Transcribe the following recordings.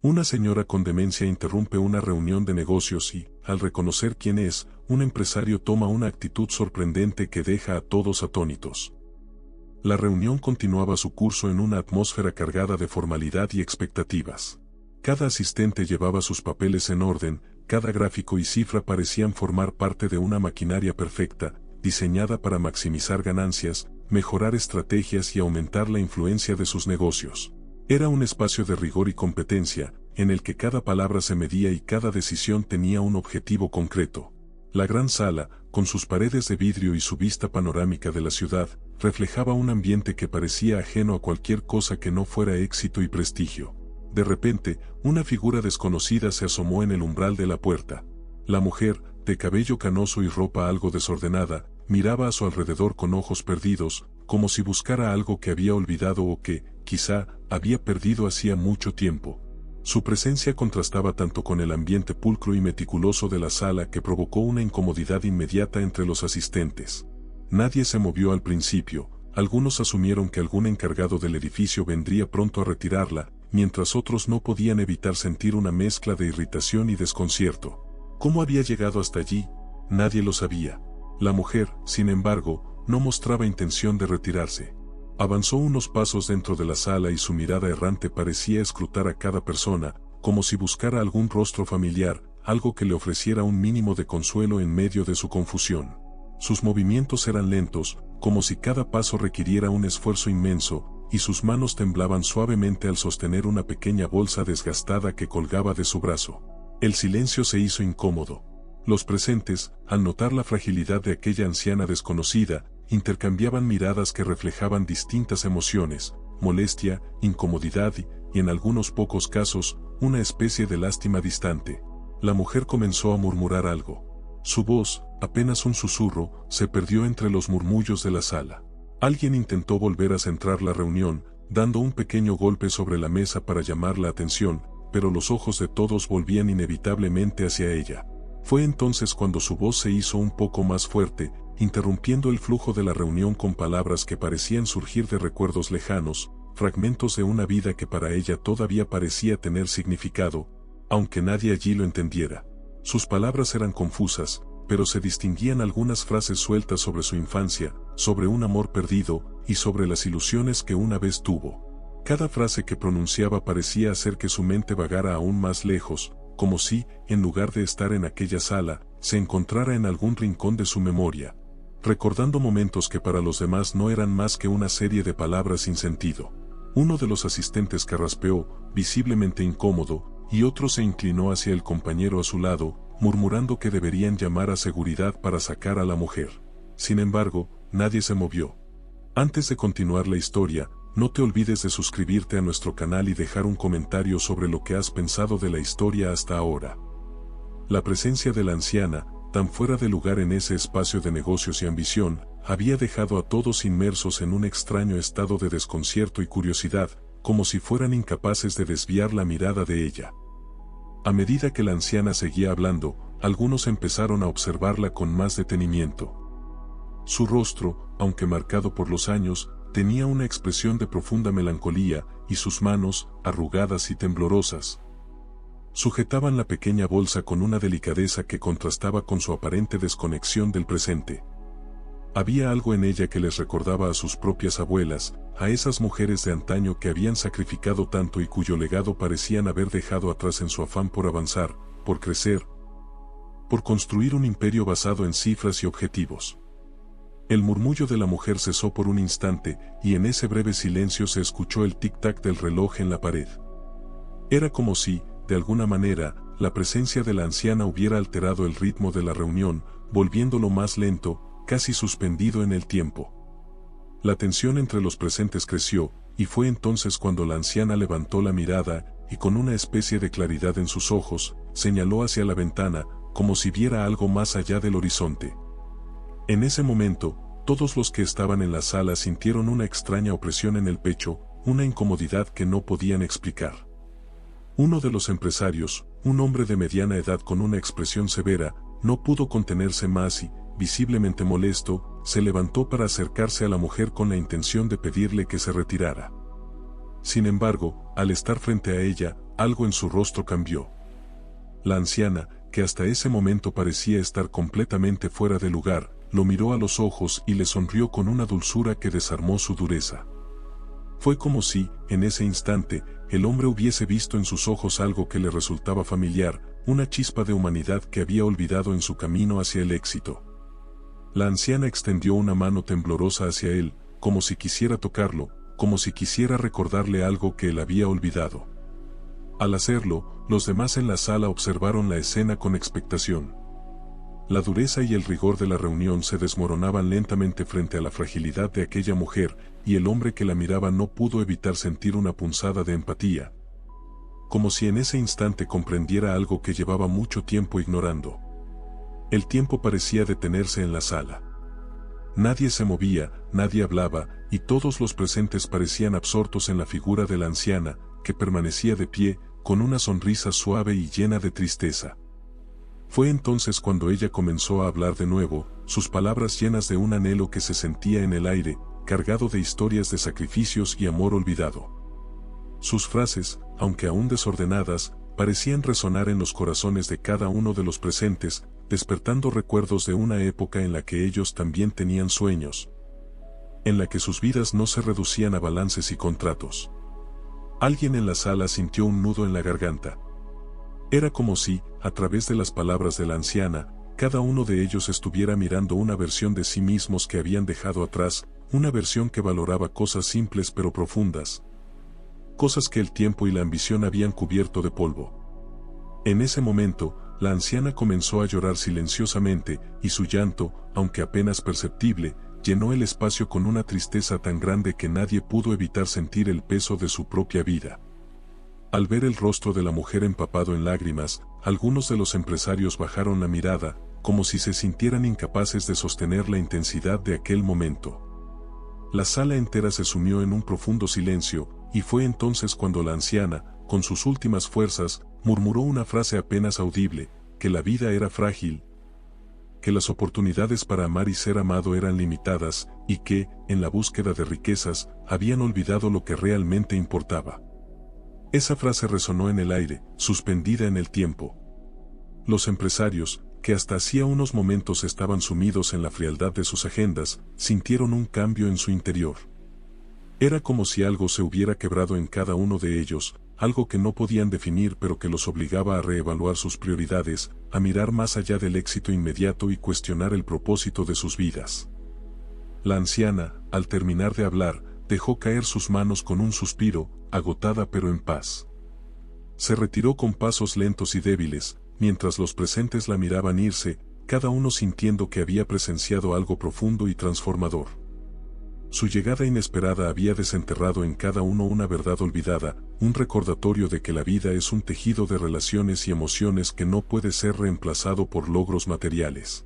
Una señora con demencia interrumpe una reunión de negocios y, al reconocer quién es, un empresario toma una actitud sorprendente que deja a todos atónitos. La reunión continuaba su curso en una atmósfera cargada de formalidad y expectativas. Cada asistente llevaba sus papeles en orden, cada gráfico y cifra parecían formar parte de una maquinaria perfecta, diseñada para maximizar ganancias, mejorar estrategias y aumentar la influencia de sus negocios. Era un espacio de rigor y competencia, en el que cada palabra se medía y cada decisión tenía un objetivo concreto. La gran sala, con sus paredes de vidrio y su vista panorámica de la ciudad, reflejaba un ambiente que parecía ajeno a cualquier cosa que no fuera éxito y prestigio. De repente, una figura desconocida se asomó en el umbral de la puerta. La mujer, de cabello canoso y ropa algo desordenada, miraba a su alrededor con ojos perdidos, como si buscara algo que había olvidado o que, quizá, había perdido hacía mucho tiempo. Su presencia contrastaba tanto con el ambiente pulcro y meticuloso de la sala que provocó una incomodidad inmediata entre los asistentes. Nadie se movió al principio, algunos asumieron que algún encargado del edificio vendría pronto a retirarla, mientras otros no podían evitar sentir una mezcla de irritación y desconcierto. ¿Cómo había llegado hasta allí? Nadie lo sabía. La mujer, sin embargo, no mostraba intención de retirarse. Avanzó unos pasos dentro de la sala y su mirada errante parecía escrutar a cada persona, como si buscara algún rostro familiar, algo que le ofreciera un mínimo de consuelo en medio de su confusión. Sus movimientos eran lentos, como si cada paso requiriera un esfuerzo inmenso, y sus manos temblaban suavemente al sostener una pequeña bolsa desgastada que colgaba de su brazo. El silencio se hizo incómodo. Los presentes, al notar la fragilidad de aquella anciana desconocida, intercambiaban miradas que reflejaban distintas emociones, molestia, incomodidad y, en algunos pocos casos, una especie de lástima distante. La mujer comenzó a murmurar algo. Su voz, apenas un susurro, se perdió entre los murmullos de la sala. Alguien intentó volver a centrar la reunión, dando un pequeño golpe sobre la mesa para llamar la atención, pero los ojos de todos volvían inevitablemente hacia ella. Fue entonces cuando su voz se hizo un poco más fuerte, interrumpiendo el flujo de la reunión con palabras que parecían surgir de recuerdos lejanos, fragmentos de una vida que para ella todavía parecía tener significado, aunque nadie allí lo entendiera. Sus palabras eran confusas, pero se distinguían algunas frases sueltas sobre su infancia, sobre un amor perdido, y sobre las ilusiones que una vez tuvo. Cada frase que pronunciaba parecía hacer que su mente vagara aún más lejos, como si, en lugar de estar en aquella sala, se encontrara en algún rincón de su memoria, recordando momentos que para los demás no eran más que una serie de palabras sin sentido. Uno de los asistentes carraspeó, visiblemente incómodo, y otro se inclinó hacia el compañero a su lado, murmurando que deberían llamar a seguridad para sacar a la mujer. Sin embargo, nadie se movió. Antes de continuar la historia, no te olvides de suscribirte a nuestro canal y dejar un comentario sobre lo que has pensado de la historia hasta ahora. La presencia de la anciana, tan fuera de lugar en ese espacio de negocios y ambición, había dejado a todos inmersos en un extraño estado de desconcierto y curiosidad, como si fueran incapaces de desviar la mirada de ella. A medida que la anciana seguía hablando, algunos empezaron a observarla con más detenimiento. Su rostro, aunque marcado por los años, tenía una expresión de profunda melancolía, y sus manos, arrugadas y temblorosas, sujetaban la pequeña bolsa con una delicadeza que contrastaba con su aparente desconexión del presente. Había algo en ella que les recordaba a sus propias abuelas, a esas mujeres de antaño que habían sacrificado tanto y cuyo legado parecían haber dejado atrás en su afán por avanzar, por crecer, por construir un imperio basado en cifras y objetivos. El murmullo de la mujer cesó por un instante, y en ese breve silencio se escuchó el tic-tac del reloj en la pared. Era como si, de alguna manera, la presencia de la anciana hubiera alterado el ritmo de la reunión, volviéndolo más lento, casi suspendido en el tiempo. La tensión entre los presentes creció, y fue entonces cuando la anciana levantó la mirada, y con una especie de claridad en sus ojos, señaló hacia la ventana, como si viera algo más allá del horizonte. En ese momento, todos los que estaban en la sala sintieron una extraña opresión en el pecho, una incomodidad que no podían explicar. Uno de los empresarios, un hombre de mediana edad con una expresión severa, no pudo contenerse más y, visiblemente molesto, se levantó para acercarse a la mujer con la intención de pedirle que se retirara. Sin embargo, al estar frente a ella, algo en su rostro cambió. La anciana, que hasta ese momento parecía estar completamente fuera de lugar, lo miró a los ojos y le sonrió con una dulzura que desarmó su dureza. Fue como si, en ese instante, el hombre hubiese visto en sus ojos algo que le resultaba familiar, una chispa de humanidad que había olvidado en su camino hacia el éxito. La anciana extendió una mano temblorosa hacia él, como si quisiera tocarlo, como si quisiera recordarle algo que él había olvidado. Al hacerlo, los demás en la sala observaron la escena con expectación. La dureza y el rigor de la reunión se desmoronaban lentamente frente a la fragilidad de aquella mujer, y el hombre que la miraba no pudo evitar sentir una punzada de empatía, como si en ese instante comprendiera algo que llevaba mucho tiempo ignorando. El tiempo parecía detenerse en la sala. Nadie se movía, nadie hablaba, y todos los presentes parecían absortos en la figura de la anciana, que permanecía de pie, con una sonrisa suave y llena de tristeza. Fue entonces cuando ella comenzó a hablar de nuevo, sus palabras llenas de un anhelo que se sentía en el aire, cargado de historias de sacrificios y amor olvidado. Sus frases, aunque aún desordenadas, parecían resonar en los corazones de cada uno de los presentes, despertando recuerdos de una época en la que ellos también tenían sueños, en la que sus vidas no se reducían a balances y contratos. Alguien en la sala sintió un nudo en la garganta. Era como si, a través de las palabras de la anciana, cada uno de ellos estuviera mirando una versión de sí mismos que habían dejado atrás, una versión que valoraba cosas simples pero profundas, cosas que el tiempo y la ambición habían cubierto de polvo. En ese momento, la anciana comenzó a llorar silenciosamente, y su llanto, aunque apenas perceptible, llenó el espacio con una tristeza tan grande que nadie pudo evitar sentir el peso de su propia vida. Al ver el rostro de la mujer empapado en lágrimas, algunos de los empresarios bajaron la mirada, como si se sintieran incapaces de sostener la intensidad de aquel momento. La sala entera se sumió en un profundo silencio, y fue entonces cuando la anciana, con sus últimas fuerzas, murmuró una frase apenas audible, que la vida era frágil, que las oportunidades para amar y ser amado eran limitadas, y que, en la búsqueda de riquezas, habían olvidado lo que realmente importaba. Esa frase resonó en el aire, suspendida en el tiempo. Los empresarios, que hasta hacía unos momentos estaban sumidos en la frialdad de sus agendas, sintieron un cambio en su interior. Era como si algo se hubiera quebrado en cada uno de ellos, algo que no podían definir pero que los obligaba a reevaluar sus prioridades, a mirar más allá del éxito inmediato y cuestionar el propósito de sus vidas. La anciana, al terminar de hablar, dejó caer sus manos con un suspiro, agotada pero en paz. Se retiró con pasos lentos y débiles, mientras los presentes la miraban irse, cada uno sintiendo que había presenciado algo profundo y transformador. Su llegada inesperada había desenterrado en cada uno una verdad olvidada, un recordatorio de que la vida es un tejido de relaciones y emociones que no puede ser reemplazado por logros materiales.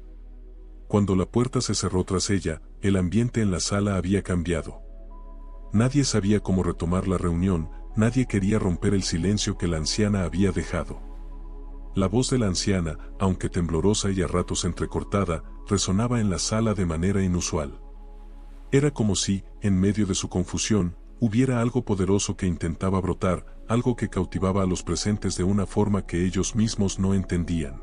Cuando la puerta se cerró tras ella, el ambiente en la sala había cambiado. Nadie sabía cómo retomar la reunión, nadie quería romper el silencio que la anciana había dejado. La voz de la anciana, aunque temblorosa y a ratos entrecortada, resonaba en la sala de manera inusual. Era como si, en medio de su confusión, hubiera algo poderoso que intentaba brotar, algo que cautivaba a los presentes de una forma que ellos mismos no entendían.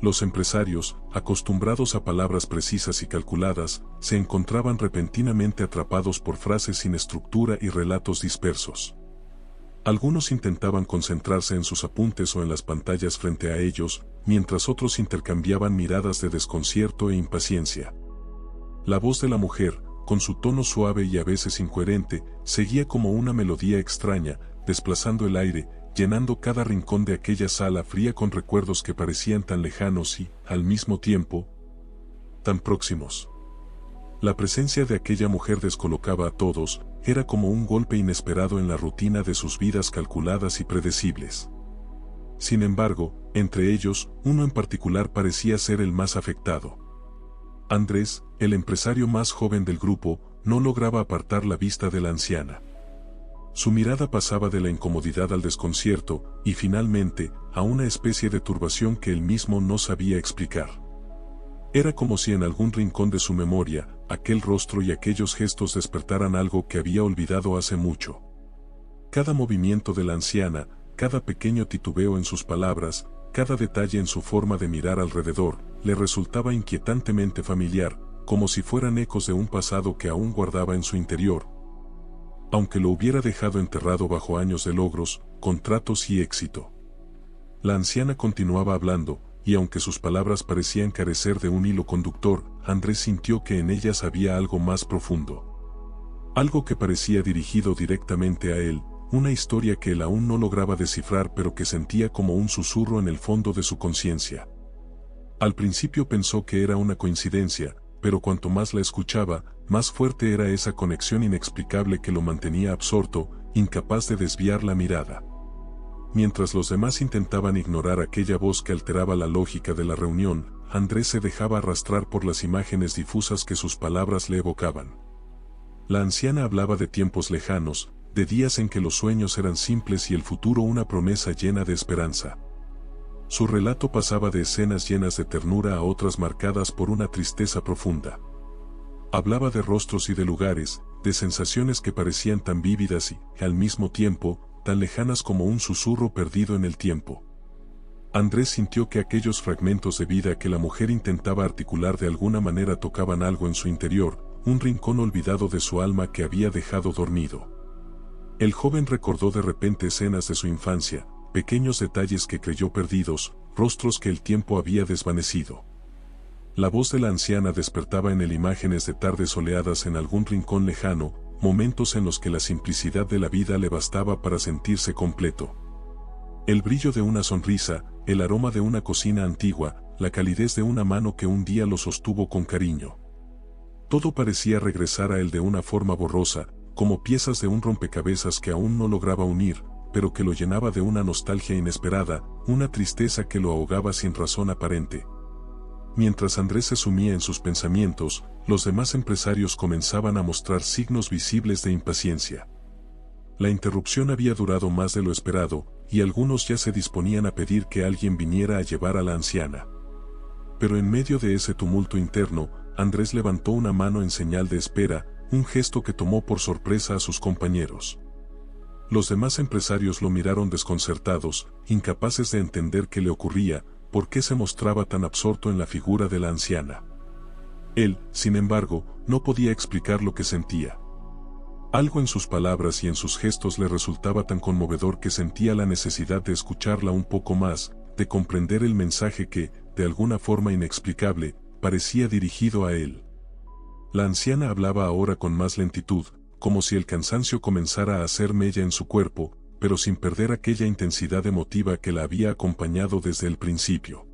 Los empresarios, acostumbrados a palabras precisas y calculadas, se encontraban repentinamente atrapados por frases sin estructura y relatos dispersos. Algunos intentaban concentrarse en sus apuntes o en las pantallas frente a ellos, mientras otros intercambiaban miradas de desconcierto e impaciencia. La voz de la mujer, con su tono suave y a veces incoherente, seguía como una melodía extraña, desplazando el aire, llenando cada rincón de aquella sala fría con recuerdos que parecían tan lejanos y, al mismo tiempo, tan próximos. La presencia de aquella mujer descolocaba a todos, era como un golpe inesperado en la rutina de sus vidas calculadas y predecibles. Sin embargo, entre ellos, uno en particular parecía ser el más afectado. Andrés, el empresario más joven del grupo, no lograba apartar la vista de la anciana. Su mirada pasaba de la incomodidad al desconcierto, y finalmente, a una especie de turbación que él mismo no sabía explicar. Era como si en algún rincón de su memoria, aquel rostro y aquellos gestos despertaran algo que había olvidado hace mucho. Cada movimiento de la anciana, cada pequeño titubeo en sus palabras, cada detalle en su forma de mirar alrededor, le resultaba inquietantemente familiar, como si fueran ecos de un pasado que aún guardaba en su interior, aunque lo hubiera dejado enterrado bajo años de logros, contratos y éxito. La anciana continuaba hablando, y aunque sus palabras parecían carecer de un hilo conductor, Andrés sintió que en ellas había algo más profundo. Algo que parecía dirigido directamente a él, una historia que él aún no lograba descifrar pero que sentía como un susurro en el fondo de su conciencia. Al principio pensó que era una coincidencia, pero cuanto más la escuchaba, más fuerte era esa conexión inexplicable que lo mantenía absorto, incapaz de desviar la mirada. Mientras los demás intentaban ignorar aquella voz que alteraba la lógica de la reunión, Andrés se dejaba arrastrar por las imágenes difusas que sus palabras le evocaban. La anciana hablaba de tiempos lejanos, de días en que los sueños eran simples y el futuro una promesa llena de esperanza. Su relato pasaba de escenas llenas de ternura a otras marcadas por una tristeza profunda. Hablaba de rostros y de lugares, de sensaciones que parecían tan vívidas y, al mismo tiempo, tan lejanas como un susurro perdido en el tiempo. Andrés sintió que aquellos fragmentos de vida que la mujer intentaba articular de alguna manera tocaban algo en su interior, un rincón olvidado de su alma que había dejado dormido. El joven recordó de repente escenas de su infancia, pequeños detalles que creyó perdidos, rostros que el tiempo había desvanecido. La voz de la anciana despertaba en él imágenes de tardes soleadas en algún rincón lejano, momentos en los que la simplicidad de la vida le bastaba para sentirse completo. El brillo de una sonrisa, el aroma de una cocina antigua, la calidez de una mano que un día lo sostuvo con cariño. Todo parecía regresar a él de una forma borrosa, como piezas de un rompecabezas que aún no lograba unir, pero que lo llenaba de una nostalgia inesperada, una tristeza que lo ahogaba sin razón aparente. Mientras Andrés se sumía en sus pensamientos, los demás empresarios comenzaban a mostrar signos visibles de impaciencia. La interrupción había durado más de lo esperado, y algunos ya se disponían a pedir que alguien viniera a llevar a la anciana. Pero en medio de ese tumulto interno, Andrés levantó una mano en señal de espera, un gesto que tomó por sorpresa a sus compañeros. Los demás empresarios lo miraron desconcertados, incapaces de entender qué le ocurría, por qué se mostraba tan absorto en la figura de la anciana. Él, sin embargo, no podía explicar lo que sentía. Algo en sus palabras y en sus gestos le resultaba tan conmovedor que sentía la necesidad de escucharla un poco más, de comprender el mensaje que, de alguna forma inexplicable, parecía dirigido a él. La anciana hablaba ahora con más lentitud, como si el cansancio comenzara a hacer mella en su cuerpo, pero sin perder aquella intensidad emotiva que la había acompañado desde el principio.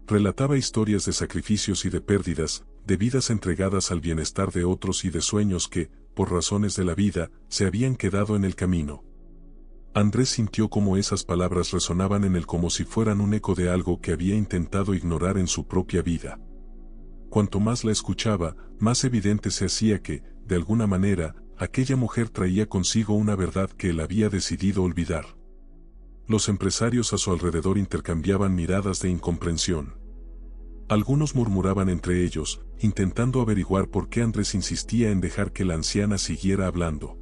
Relataba historias de sacrificios y de pérdidas, de vidas entregadas al bienestar de otros y de sueños que, por razones de la vida, se habían quedado en el camino. Andrés sintió como esas palabras resonaban en él como si fueran un eco de algo que había intentado ignorar en su propia vida. Cuanto más la escuchaba, más evidente se hacía que, de alguna manera, aquella mujer traía consigo una verdad que él había decidido olvidar. Los empresarios a su alrededor intercambiaban miradas de incomprensión. Algunos murmuraban entre ellos, intentando averiguar por qué Andrés insistía en dejar que la anciana siguiera hablando.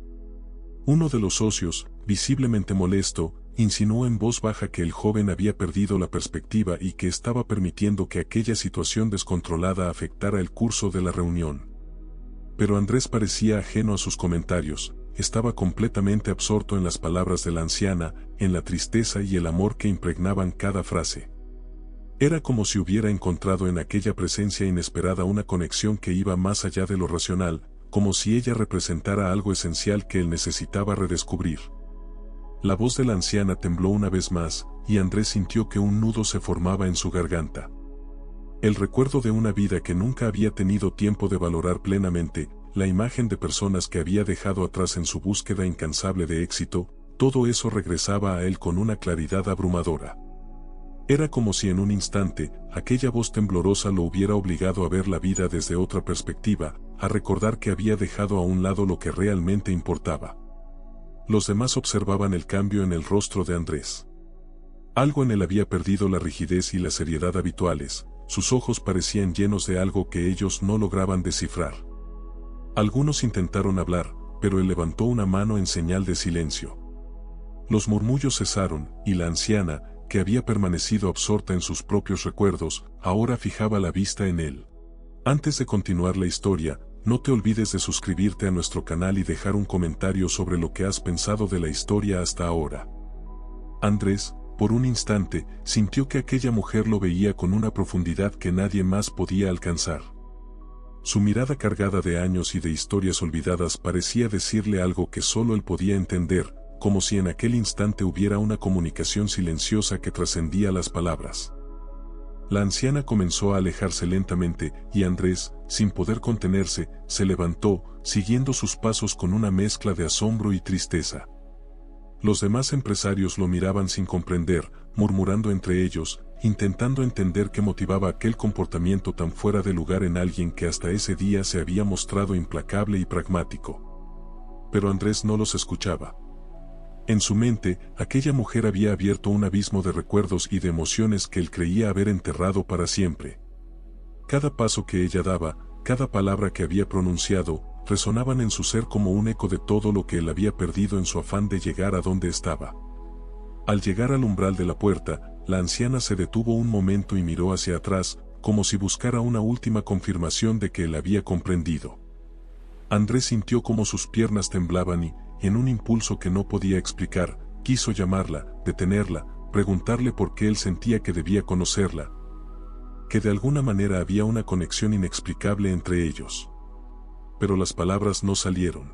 Uno de los socios, visiblemente molesto, insinuó en voz baja que el joven había perdido la perspectiva y que estaba permitiendo que aquella situación descontrolada afectara el curso de la reunión. Pero Andrés parecía ajeno a sus comentarios, estaba completamente absorto en las palabras de la anciana, en la tristeza y el amor que impregnaban cada frase. Era como si hubiera encontrado en aquella presencia inesperada una conexión que iba más allá de lo racional, como si ella representara algo esencial que él necesitaba redescubrir. La voz de la anciana tembló una vez más, y Andrés sintió que un nudo se formaba en su garganta. El recuerdo de una vida que nunca había tenido tiempo de valorar plenamente, la imagen de personas que había dejado atrás en su búsqueda incansable de éxito, todo eso regresaba a él con una claridad abrumadora. Era como si en un instante, aquella voz temblorosa lo hubiera obligado a ver la vida desde otra perspectiva, a recordar que había dejado a un lado lo que realmente importaba. Los demás observaban el cambio en el rostro de Andrés. Algo en él había perdido la rigidez y la seriedad habituales, sus ojos parecían llenos de algo que ellos no lograban descifrar. Algunos intentaron hablar, pero él levantó una mano en señal de silencio. Los murmullos cesaron, y la anciana, que había permanecido absorta en sus propios recuerdos, ahora fijaba la vista en él. Antes de continuar la historia, no te olvides de suscribirte a nuestro canal y dejar un comentario sobre lo que has pensado de la historia hasta ahora. Andrés, por un instante, sintió que aquella mujer lo veía con una profundidad que nadie más podía alcanzar. Su mirada cargada de años y de historias olvidadas parecía decirle algo que solo él podía entender, como si en aquel instante hubiera una comunicación silenciosa que trascendía las palabras. La anciana comenzó a alejarse lentamente, y Andrés, sin poder contenerse, se levantó, siguiendo sus pasos con una mezcla de asombro y tristeza. Los demás empresarios lo miraban sin comprender, murmurando entre ellos, intentando entender qué motivaba aquel comportamiento tan fuera de lugar en alguien que hasta ese día se había mostrado implacable y pragmático. Pero Andrés no los escuchaba. En su mente, aquella mujer había abierto un abismo de recuerdos y de emociones que él creía haber enterrado para siempre. Cada paso que ella daba, cada palabra que había pronunciado, resonaban en su ser como un eco de todo lo que él había perdido en su afán de llegar a donde estaba. Al llegar al umbral de la puerta, la anciana se detuvo un momento y miró hacia atrás, como si buscara una última confirmación de que él había comprendido. Andrés sintió como sus piernas temblaban y, en un impulso que no podía explicar, quiso llamarla, detenerla, preguntarle por qué él sentía que debía conocerla, que de alguna manera había una conexión inexplicable entre ellos. Pero las palabras no salieron.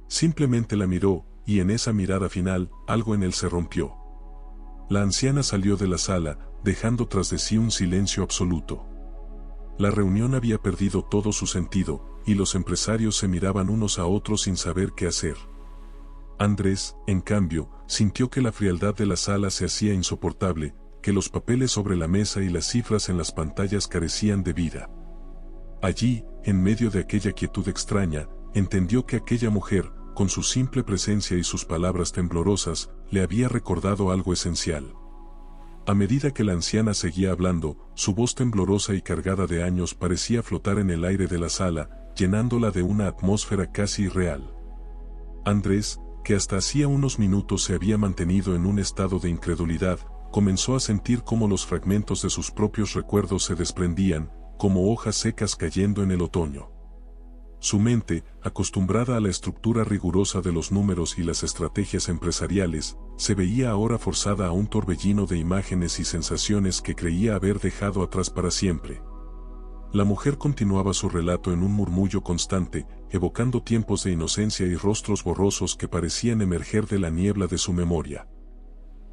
Simplemente la miró, y en esa mirada final, algo en él se rompió. La anciana salió de la sala, dejando tras de sí un silencio absoluto. La reunión había perdido todo su sentido, y los empresarios se miraban unos a otros sin saber qué hacer. Andrés, en cambio, sintió que la frialdad de la sala se hacía insoportable, que los papeles sobre la mesa y las cifras en las pantallas carecían de vida. Allí, en medio de aquella quietud extraña, entendió que aquella mujer, con su simple presencia y sus palabras temblorosas, le había recordado algo esencial. A medida que la anciana seguía hablando, su voz temblorosa y cargada de años parecía flotar en el aire de la sala, llenándola de una atmósfera casi irreal. Andrés, que hasta hacía unos minutos se había mantenido en un estado de incredulidad, comenzó a sentir cómo los fragmentos de sus propios recuerdos se desprendían, como hojas secas cayendo en el otoño. Su mente, acostumbrada a la estructura rigurosa de los números y las estrategias empresariales, se veía ahora forzada a un torbellino de imágenes y sensaciones que creía haber dejado atrás para siempre. La mujer continuaba su relato en un murmullo constante, evocando tiempos de inocencia y rostros borrosos que parecían emerger de la niebla de su memoria.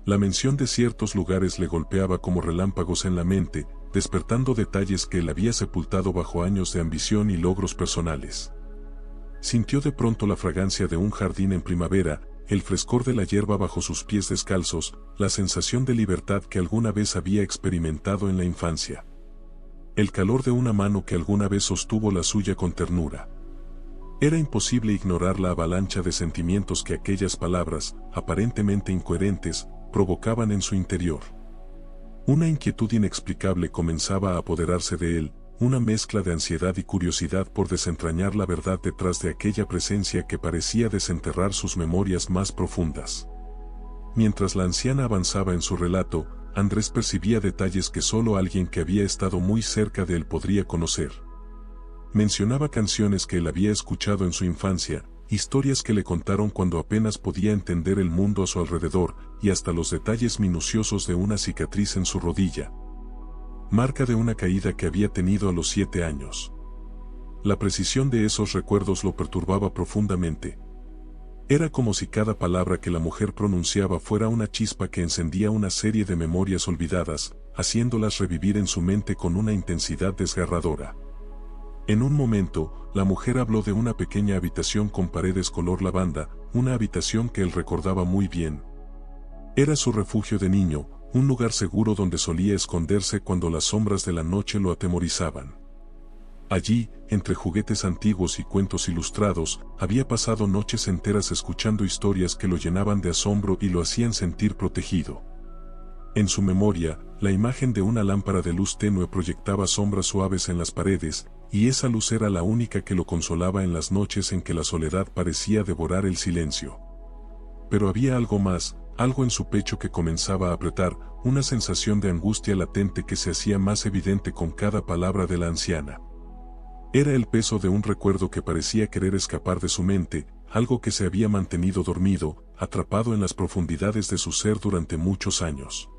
La mención de ciertos lugares le golpeaba como relámpagos en la mente, despertando detalles que él había sepultado bajo años de ambición y logros personales. Sintió de pronto la fragancia de un jardín en primavera, el frescor de la hierba bajo sus pies descalzos, la sensación de libertad que alguna vez había experimentado en la infancia. El calor de una mano que alguna vez sostuvo la suya con ternura. Era imposible ignorar la avalancha de sentimientos que aquellas palabras, aparentemente incoherentes, provocaban en su interior. Una inquietud inexplicable comenzaba a apoderarse de él, una mezcla de ansiedad y curiosidad por desentrañar la verdad detrás de aquella presencia que parecía desenterrar sus memorias más profundas. Mientras la anciana avanzaba en su relato, Andrés percibía detalles que solo alguien que había estado muy cerca de él podría conocer. Mencionaba canciones que él había escuchado en su infancia, historias que le contaron cuando apenas podía entender el mundo a su alrededor, y hasta los detalles minuciosos de una cicatriz en su rodilla. Marca de una caída que había tenido a los 7 años. La precisión de esos recuerdos lo perturbaba profundamente. Era como si cada palabra que la mujer pronunciaba fuera una chispa que encendía una serie de memorias olvidadas, haciéndolas revivir en su mente con una intensidad desgarradora. En un momento, la mujer habló de una pequeña habitación con paredes color lavanda, una habitación que él recordaba muy bien. Era su refugio de niño, un lugar seguro donde solía esconderse cuando las sombras de la noche lo atemorizaban. Allí, entre juguetes antiguos y cuentos ilustrados, había pasado noches enteras escuchando historias que lo llenaban de asombro y lo hacían sentir protegido. En su memoria, la imagen de una lámpara de luz tenue proyectaba sombras suaves en las paredes, y esa luz era la única que lo consolaba en las noches en que la soledad parecía devorar el silencio. pero había algo más, algo en su pecho que comenzaba a apretar, una sensación de angustia latente que se hacía más evidente con cada palabra de la anciana. Era el peso de un recuerdo que parecía querer escapar de su mente, algo que se había mantenido dormido, atrapado en las profundidades de su ser durante muchos años.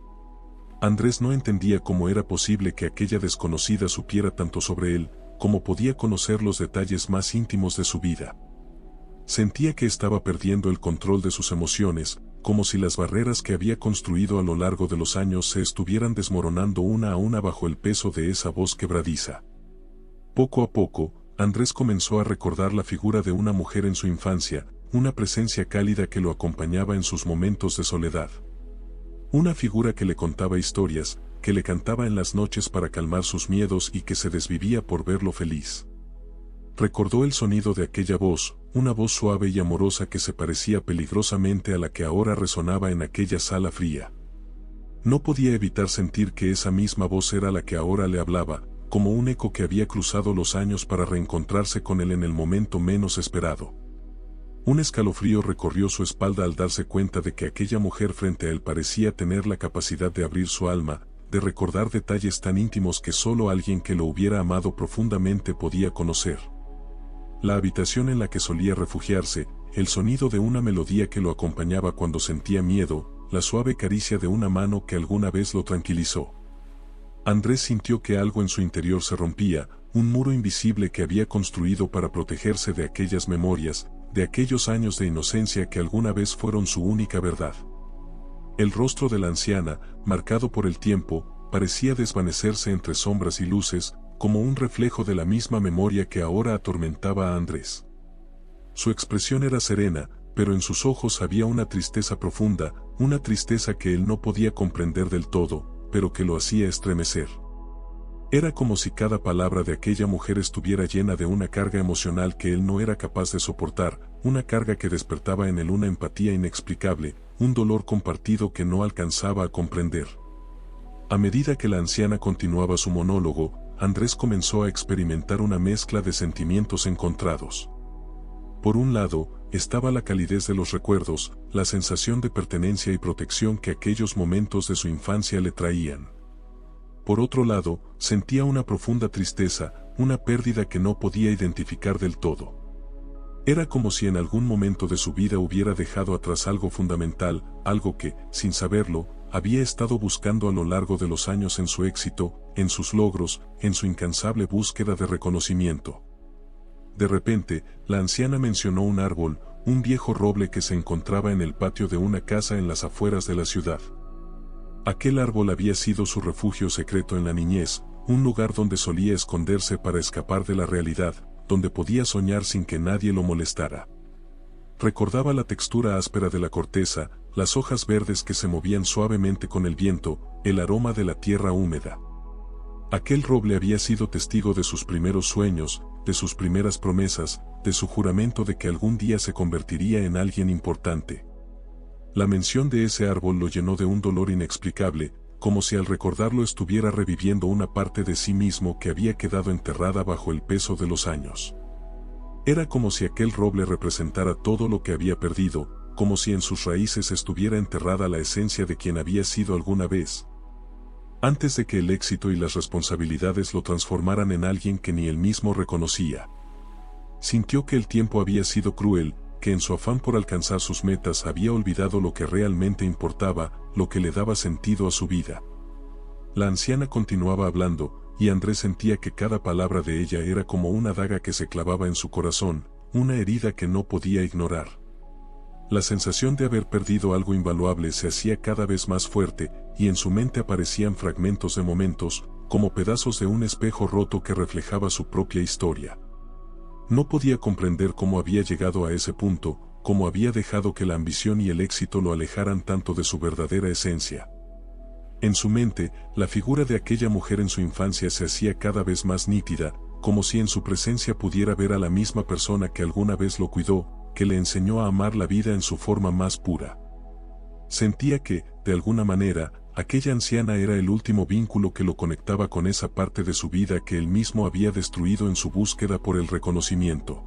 Andrés no entendía cómo era posible que aquella desconocida supiera tanto sobre él, cómo podía conocer los detalles más íntimos de su vida. Sentía que estaba perdiendo el control de sus emociones, como si las barreras que había construido a lo largo de los años se estuvieran desmoronando una a una bajo el peso de esa voz quebradiza. Poco a poco, Andrés comenzó a recordar la figura de una mujer en su infancia, una presencia cálida que lo acompañaba en sus momentos de soledad. Una figura que le contaba historias, que le cantaba en las noches para calmar sus miedos y que se desvivía por verlo feliz. Recordó el sonido de aquella voz, una voz suave y amorosa que se parecía peligrosamente a la que ahora resonaba en aquella sala fría. No podía evitar sentir que esa misma voz era la que ahora le hablaba, como un eco que había cruzado los años para reencontrarse con él en el momento menos esperado. Un escalofrío recorrió su espalda al darse cuenta de que aquella mujer frente a él parecía tener la capacidad de abrir su alma, de recordar detalles tan íntimos que solo alguien que lo hubiera amado profundamente podía conocer. La habitación en la que solía refugiarse, el sonido de una melodía que lo acompañaba cuando sentía miedo, la suave caricia de una mano que alguna vez lo tranquilizó. Andrés sintió que algo en su interior se rompía, un muro invisible que había construido para protegerse de aquellas memorias, de aquellos años de inocencia que alguna vez fueron su única verdad. El rostro de la anciana, marcado por el tiempo, parecía desvanecerse entre sombras y luces, como un reflejo de la misma memoria que ahora atormentaba a Andrés. Su expresión era serena, pero en sus ojos había una tristeza profunda, una tristeza que él no podía comprender del todo, pero que lo hacía estremecer. Era como si cada palabra de aquella mujer estuviera llena de una carga emocional que él no era capaz de soportar, una carga que despertaba en él una empatía inexplicable, un dolor compartido que no alcanzaba a comprender. A medida que la anciana continuaba su monólogo, Andrés comenzó a experimentar una mezcla de sentimientos encontrados. Por un lado, estaba la calidez de los recuerdos, la sensación de pertenencia y protección que aquellos momentos de su infancia le traían. Por otro lado, sentía una profunda tristeza, una pérdida que no podía identificar del todo. Era como si en algún momento de su vida hubiera dejado atrás algo fundamental, algo que, sin saberlo, había estado buscando a lo largo de los años en su éxito, en sus logros, en su incansable búsqueda de reconocimiento. De repente, la anciana mencionó un árbol, un viejo roble que se encontraba en el patio de una casa en las afueras de la ciudad. Aquel árbol había sido su refugio secreto en la niñez, un lugar donde solía esconderse para escapar de la realidad, donde podía soñar sin que nadie lo molestara. Recordaba la textura áspera de la corteza, las hojas verdes que se movían suavemente con el viento, el aroma de la tierra húmeda. Aquel roble había sido testigo de sus primeros sueños, de sus primeras promesas, de su juramento de que algún día se convertiría en alguien importante. La mención de ese árbol lo llenó de un dolor inexplicable, como si al recordarlo estuviera reviviendo una parte de sí mismo que había quedado enterrada bajo el peso de los años. Era como si aquel roble representara todo lo que había perdido, como si en sus raíces estuviera enterrada la esencia de quien había sido alguna vez, antes de que el éxito y las responsabilidades lo transformaran en alguien que ni él mismo reconocía. Sintió que el tiempo había sido cruel, que en su afán por alcanzar sus metas había olvidado lo que realmente importaba, lo que le daba sentido a su vida. La anciana continuaba hablando, y Andrés sentía que cada palabra de ella era como una daga que se clavaba en su corazón, una herida que no podía ignorar. La sensación de haber perdido algo invaluable se hacía cada vez más fuerte, y en su mente aparecían fragmentos de momentos, como pedazos de un espejo roto que reflejaba su propia historia. No podía comprender cómo había llegado a ese punto, cómo había dejado que la ambición y el éxito lo alejaran tanto de su verdadera esencia. En su mente, la figura de aquella mujer en su infancia se hacía cada vez más nítida, como si en su presencia pudiera ver a la misma persona que alguna vez lo cuidó, que le enseñó a amar la vida en su forma más pura. Sentía que, de alguna manera, aquella anciana era el último vínculo que lo conectaba con esa parte de su vida que él mismo había destruido en su búsqueda por el reconocimiento.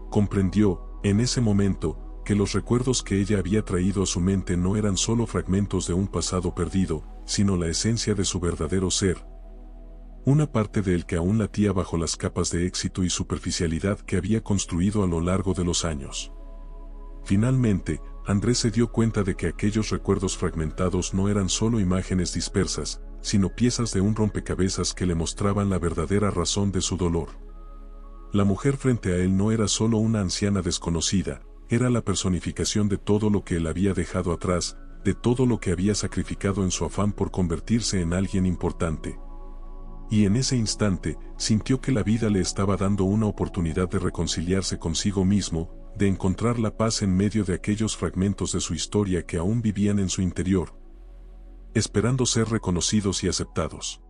Comprendió, en ese momento, que los recuerdos que ella había traído a su mente no eran solo fragmentos de un pasado perdido, sino la esencia de su verdadero ser. Una parte de él que aún latía bajo las capas de éxito y superficialidad que había construido a lo largo de los años. Finalmente, Andrés se dio cuenta de que aquellos recuerdos fragmentados no eran solo imágenes dispersas, sino piezas de un rompecabezas que le mostraban la verdadera razón de su dolor. La mujer frente a él no era solo una anciana desconocida, era la personificación de todo lo que él había dejado atrás, de todo lo que había sacrificado en su afán por convertirse en alguien importante. Y en ese instante, sintió que la vida le estaba dando una oportunidad de reconciliarse consigo mismo, de encontrar la paz en medio de aquellos fragmentos de su historia que aún vivían en su interior, esperando ser reconocidos y aceptados.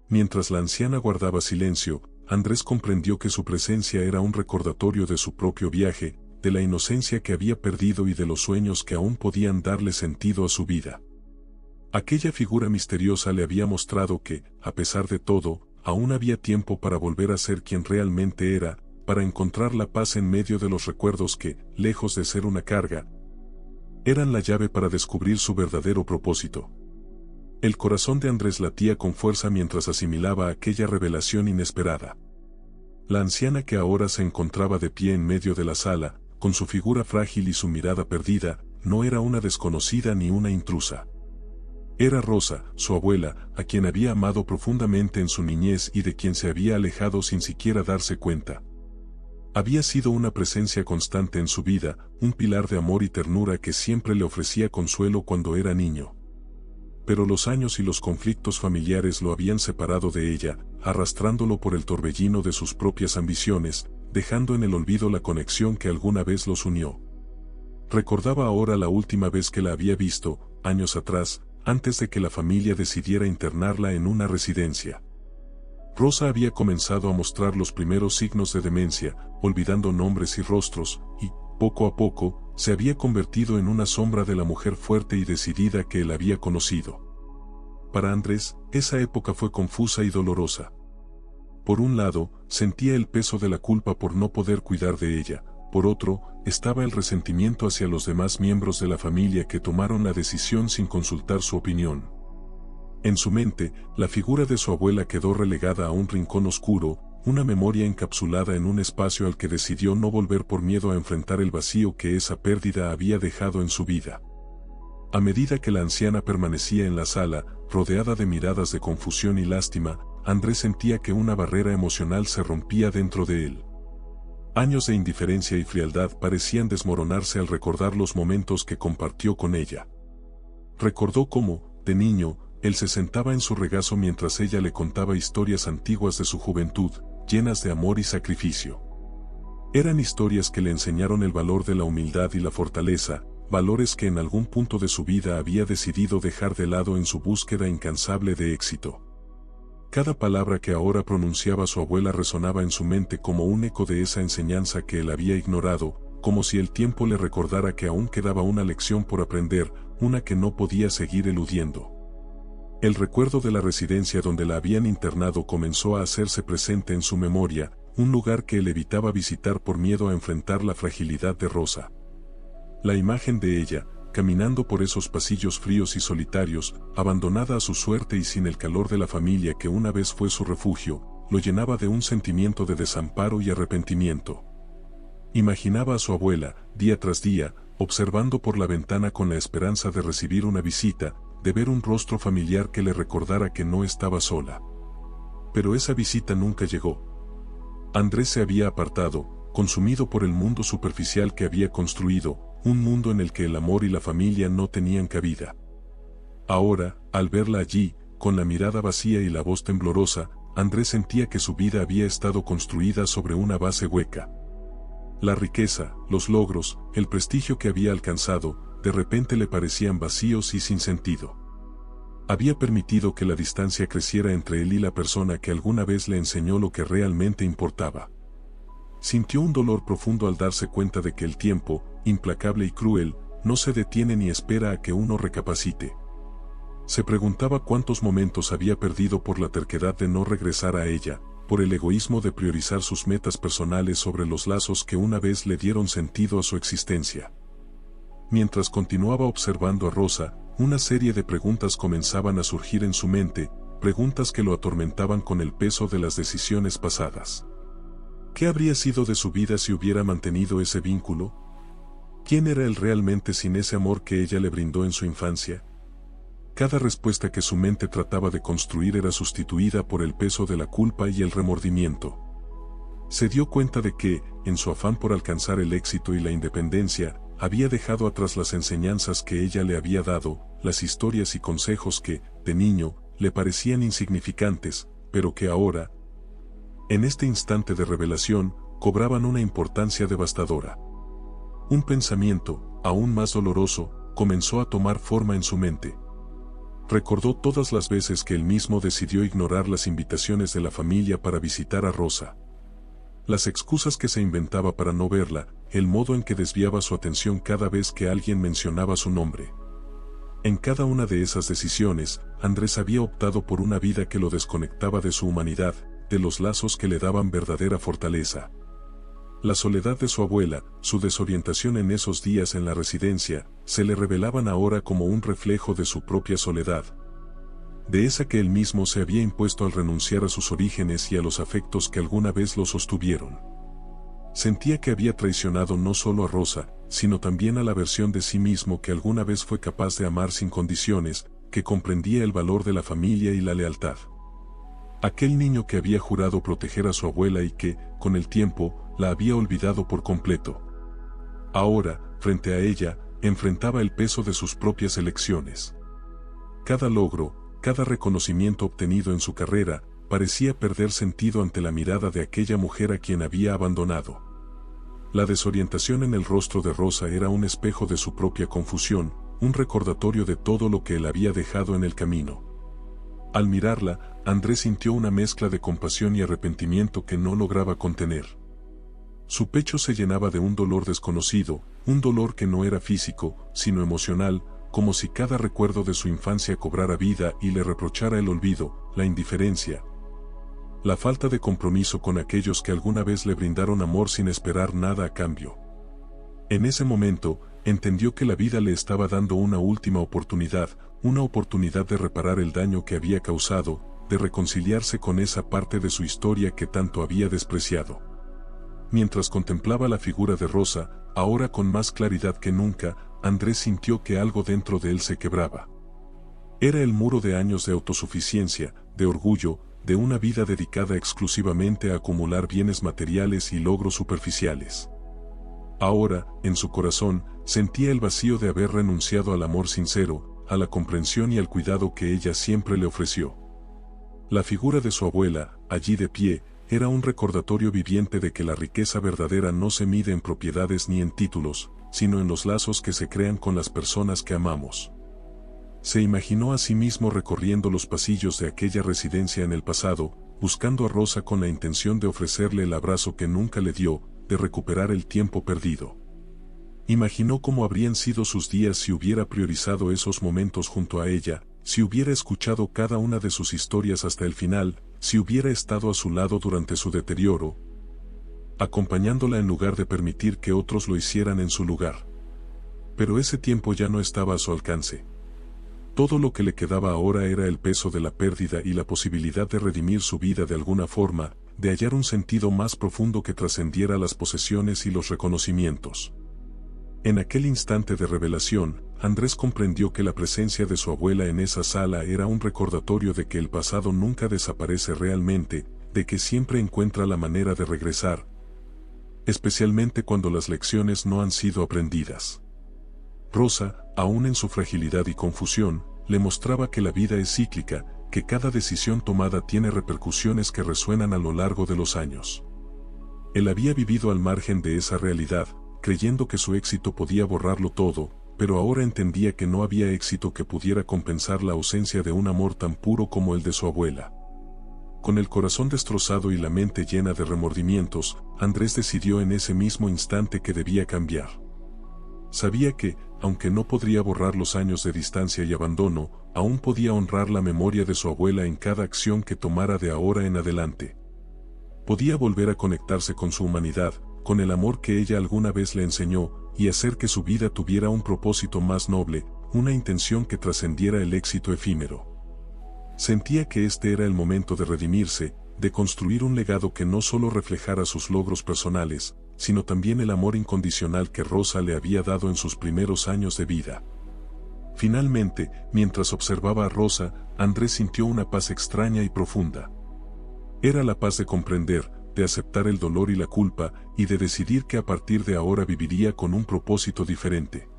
Mientras la anciana guardaba silencio, Andrés comprendió que su presencia era un recordatorio de su propio viaje, de la inocencia que había perdido y de los sueños que aún podían darle sentido a su vida. Aquella figura misteriosa le había mostrado que, a pesar de todo, aún había tiempo para volver a ser quien realmente era, para encontrar la paz en medio de los recuerdos que, lejos de ser una carga, eran la llave para descubrir su verdadero propósito. El corazón de Andrés latía con fuerza mientras asimilaba aquella revelación inesperada. La anciana que ahora se encontraba de pie en medio de la sala, con su figura frágil y su mirada perdida, no era una desconocida ni una intrusa. Era Rosa, su abuela, a quien había amado profundamente en su niñez y de quien se había alejado sin siquiera darse cuenta. Había sido una presencia constante en su vida, un pilar de amor y ternura que siempre le ofrecía consuelo cuando era niño. Pero los años y los conflictos familiares lo habían separado de ella, arrastrándolo por el torbellino de sus propias ambiciones, dejando en el olvido la conexión que alguna vez los unió. Recordaba ahora la última vez que la había visto, años atrás, antes de que la familia decidiera internarla en una residencia. Rosa había comenzado a mostrar los primeros signos de demencia, olvidando nombres y rostros, y, poco a poco, se había convertido en una sombra de la mujer fuerte y decidida que él había conocido. Para Andrés, esa época fue confusa y dolorosa. Por un lado, sentía el peso de la culpa por no poder cuidar de ella, por otro, estaba el resentimiento hacia los demás miembros de la familia que tomaron la decisión sin consultar su opinión. En su mente, la figura de su abuela quedó relegada a un rincón oscuro, una memoria encapsulada en un espacio al que decidió no volver por miedo a enfrentar el vacío que esa pérdida había dejado en su vida. A medida que la anciana permanecía en la sala, rodeada de miradas de confusión y lástima, Andrés sentía que una barrera emocional se rompía dentro de él. Años de indiferencia y frialdad parecían desmoronarse al recordar los momentos que compartió con ella. Recordó cómo, de niño, él se sentaba en su regazo mientras ella le contaba historias antiguas de su juventud, llenas de amor y sacrificio. Eran historias que le enseñaron el valor de la humildad y la fortaleza, valores que en algún punto de su vida había decidido dejar de lado en su búsqueda incansable de éxito. Cada palabra que ahora pronunciaba su abuela resonaba en su mente como un eco de esa enseñanza que él había ignorado, como si el tiempo le recordara que aún quedaba una lección por aprender, una que no podía seguir eludiendo. El recuerdo de la residencia donde la habían internado comenzó a hacerse presente en su memoria, un lugar que él evitaba visitar por miedo a enfrentar la fragilidad de Rosa. La imagen de ella, caminando por esos pasillos fríos y solitarios, abandonada a su suerte y sin el calor de la familia que una vez fue su refugio, lo llenaba de un sentimiento de desamparo y arrepentimiento. Imaginaba a su abuela, día tras día, observando por la ventana con la esperanza de recibir una visita, de ver un rostro familiar que le recordara que no estaba sola. Pero esa visita nunca llegó. Andrés se había apartado, consumido por el mundo superficial que había construido, un mundo en el que el amor y la familia no tenían cabida. Ahora, al verla allí, con la mirada vacía y la voz temblorosa, Andrés sentía que su vida había estado construida sobre una base hueca. La riqueza, los logros, el prestigio que había alcanzado, de repente le parecían vacíos y sin sentido. Había permitido que la distancia creciera entre él y la persona que alguna vez le enseñó lo que realmente importaba. Sintió un dolor profundo al darse cuenta de que el tiempo, implacable y cruel, no se detiene ni espera a que uno recapacite. Se preguntaba cuántos momentos había perdido por la terquedad de no regresar a ella, por el egoísmo de priorizar sus metas personales sobre los lazos que una vez le dieron sentido a su existencia. Mientras continuaba observando a Rosa, una serie de preguntas comenzaban a surgir en su mente, preguntas que lo atormentaban con el peso de las decisiones pasadas. ¿Qué habría sido de su vida si hubiera mantenido ese vínculo? ¿Quién era él realmente sin ese amor que ella le brindó en su infancia? Cada respuesta que su mente trataba de construir era sustituida por el peso de la culpa y el remordimiento. Se dio cuenta de que, en su afán por alcanzar el éxito y la independencia, había dejado atrás las enseñanzas que ella le había dado, las historias y consejos que, de niño, le parecían insignificantes, pero que ahora, en este instante de revelación, cobraban una importancia devastadora. Un pensamiento, aún más doloroso, comenzó a tomar forma en su mente. Recordó todas las veces que él mismo decidió ignorar las invitaciones de la familia para visitar a Rosa. Las excusas que se inventaba para no verla, el modo en que desviaba su atención cada vez que alguien mencionaba su nombre. En cada una de esas decisiones, Andrés había optado por una vida que lo desconectaba de su humanidad, de los lazos que le daban verdadera fortaleza. La soledad de su abuela, su desorientación en esos días en la residencia, se le revelaban ahora como un reflejo de su propia soledad. De esa que él mismo se había impuesto al renunciar a sus orígenes y a los afectos que alguna vez lo sostuvieron. Sentía que había traicionado no solo a Rosa, sino también a la versión de sí mismo que alguna vez fue capaz de amar sin condiciones, que comprendía el valor de la familia y la lealtad. Aquel niño que había jurado proteger a su abuela y que, con el tiempo, la había olvidado por completo. Ahora, frente a ella, enfrentaba el peso de sus propias elecciones. Cada logro, cada reconocimiento obtenido en su carrera, parecía perder sentido ante la mirada de aquella mujer a quien había abandonado. La desorientación en el rostro de Rosa era un espejo de su propia confusión, un recordatorio de todo lo que él había dejado en el camino. Al mirarla, Andrés sintió una mezcla de compasión y arrepentimiento que no lograba contener. Su pecho se llenaba de un dolor desconocido, un dolor que no era físico, sino emocional, como si cada recuerdo de su infancia cobrara vida y le reprochara el olvido, la indiferencia, la falta de compromiso con aquellos que alguna vez le brindaron amor sin esperar nada a cambio. En ese momento, entendió que la vida le estaba dando una última oportunidad, una oportunidad de reparar el daño que había causado, de reconciliarse con esa parte de su historia que tanto había despreciado. Mientras contemplaba la figura de Rosa, ahora con más claridad que nunca, Andrés sintió que algo dentro de él se quebraba. Era el muro de años de autosuficiencia, de orgullo, de una vida dedicada exclusivamente a acumular bienes materiales y logros superficiales. Ahora, en su corazón, sentía el vacío de haber renunciado al amor sincero, a la comprensión y al cuidado que ella siempre le ofreció. La figura de su abuela, allí de pie, era un recordatorio viviente de que la riqueza verdadera no se mide en propiedades ni en títulos, sino en los lazos que se crean con las personas que amamos. Se imaginó a sí mismo recorriendo los pasillos de aquella residencia en el pasado, buscando a Rosa con la intención de ofrecerle el abrazo que nunca le dio, de recuperar el tiempo perdido. Imaginó cómo habrían sido sus días si hubiera priorizado esos momentos junto a ella, si hubiera escuchado cada una de sus historias hasta el final, si hubiera estado a su lado durante su deterioro, acompañándola en lugar de permitir que otros lo hicieran en su lugar. Pero ese tiempo ya no estaba a su alcance. Todo lo que le quedaba ahora era el peso de la pérdida y la posibilidad de redimir su vida de alguna forma, de hallar un sentido más profundo que trascendiera las posesiones y los reconocimientos. En aquel instante de revelación, Andrés comprendió que la presencia de su abuela en esa sala era un recordatorio de que el pasado nunca desaparece realmente, de que siempre encuentra la manera de regresar, especialmente cuando las lecciones no han sido aprendidas. Rosa, aún en su fragilidad y confusión, le mostraba que la vida es cíclica, que cada decisión tomada tiene repercusiones que resuenan a lo largo de los años. Él había vivido al margen de esa realidad, creyendo que su éxito podía borrarlo todo, pero ahora entendía que no había éxito que pudiera compensar la ausencia de un amor tan puro como el de su abuela. Con el corazón destrozado y la mente llena de remordimientos, Andrés decidió en ese mismo instante que debía cambiar. Sabía que, aunque no podría borrar los años de distancia y abandono, aún podía honrar la memoria de su abuela en cada acción que tomara de ahora en adelante. Podía volver a conectarse con su humanidad, con el amor que ella alguna vez le enseñó, y hacer que su vida tuviera un propósito más noble, una intención que trascendiera el éxito efímero. Sentía que este era el momento de redimirse, de construir un legado que no solo reflejara sus logros personales, sino también el amor incondicional que Rosa le había dado en sus primeros años de vida. Finalmente, mientras observaba a Rosa, Andrés sintió una paz extraña y profunda. Era la paz de comprender, de aceptar el dolor y la culpa, y de decidir que a partir de ahora viviría con un propósito diferente.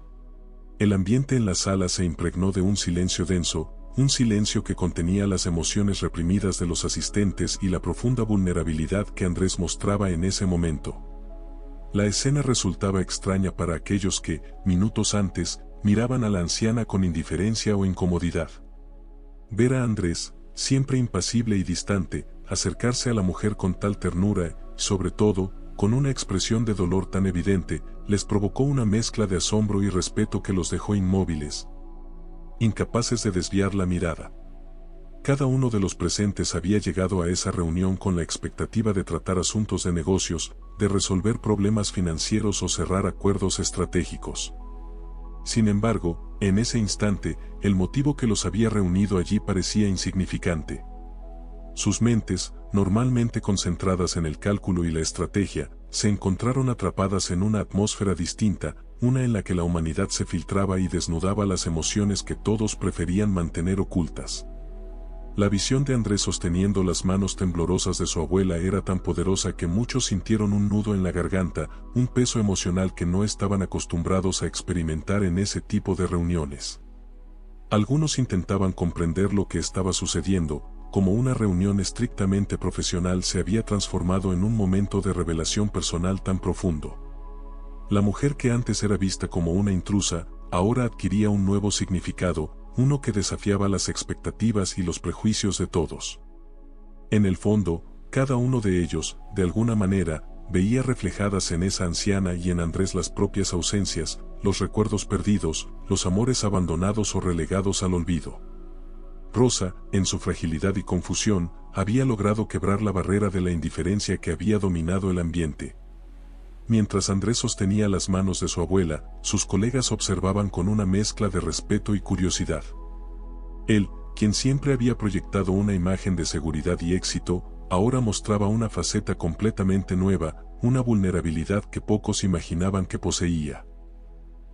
El ambiente en la sala se impregnó de un silencio denso, un silencio que contenía las emociones reprimidas de los asistentes y la profunda vulnerabilidad que Andrés mostraba en ese momento. La escena resultaba extraña para aquellos que, minutos antes, miraban a la anciana con indiferencia o incomodidad. Ver a Andrés, siempre impasible y distante, acercarse a la mujer con tal ternura, y sobre todo, con una expresión de dolor tan evidente, les provocó una mezcla de asombro y respeto que los dejó inmóviles, incapaces de desviar la mirada. Cada uno de los presentes había llegado a esa reunión con la expectativa de tratar asuntos de negocios, de resolver problemas financieros o cerrar acuerdos estratégicos. Sin embargo, en ese instante, el motivo que los había reunido allí parecía insignificante. Sus mentes, normalmente concentradas en el cálculo y la estrategia, se encontraron atrapadas en una atmósfera distinta, una en la que la humanidad se filtraba y desnudaba las emociones que todos preferían mantener ocultas. La visión de Andrés sosteniendo las manos temblorosas de su abuela era tan poderosa que muchos sintieron un nudo en la garganta, un peso emocional que no estaban acostumbrados a experimentar en ese tipo de reuniones. Algunos intentaban comprender lo que estaba sucediendo, como una reunión estrictamente profesional se había transformado en un momento de revelación personal tan profundo. La mujer que antes era vista como una intrusa, ahora adquiría un nuevo significado, uno que desafiaba las expectativas y los prejuicios de todos. En el fondo, cada uno de ellos, de alguna manera, veía reflejadas en esa anciana y en Andrés las propias ausencias, los recuerdos perdidos, los amores abandonados o relegados al olvido. Rosa, en su fragilidad y confusión, había logrado quebrar la barrera de la indiferencia que había dominado el ambiente. Mientras Andrés sostenía las manos de su abuela, sus colegas observaban con una mezcla de respeto y curiosidad. Él, quien siempre había proyectado una imagen de seguridad y éxito, ahora mostraba una faceta completamente nueva, una vulnerabilidad que pocos imaginaban que poseía.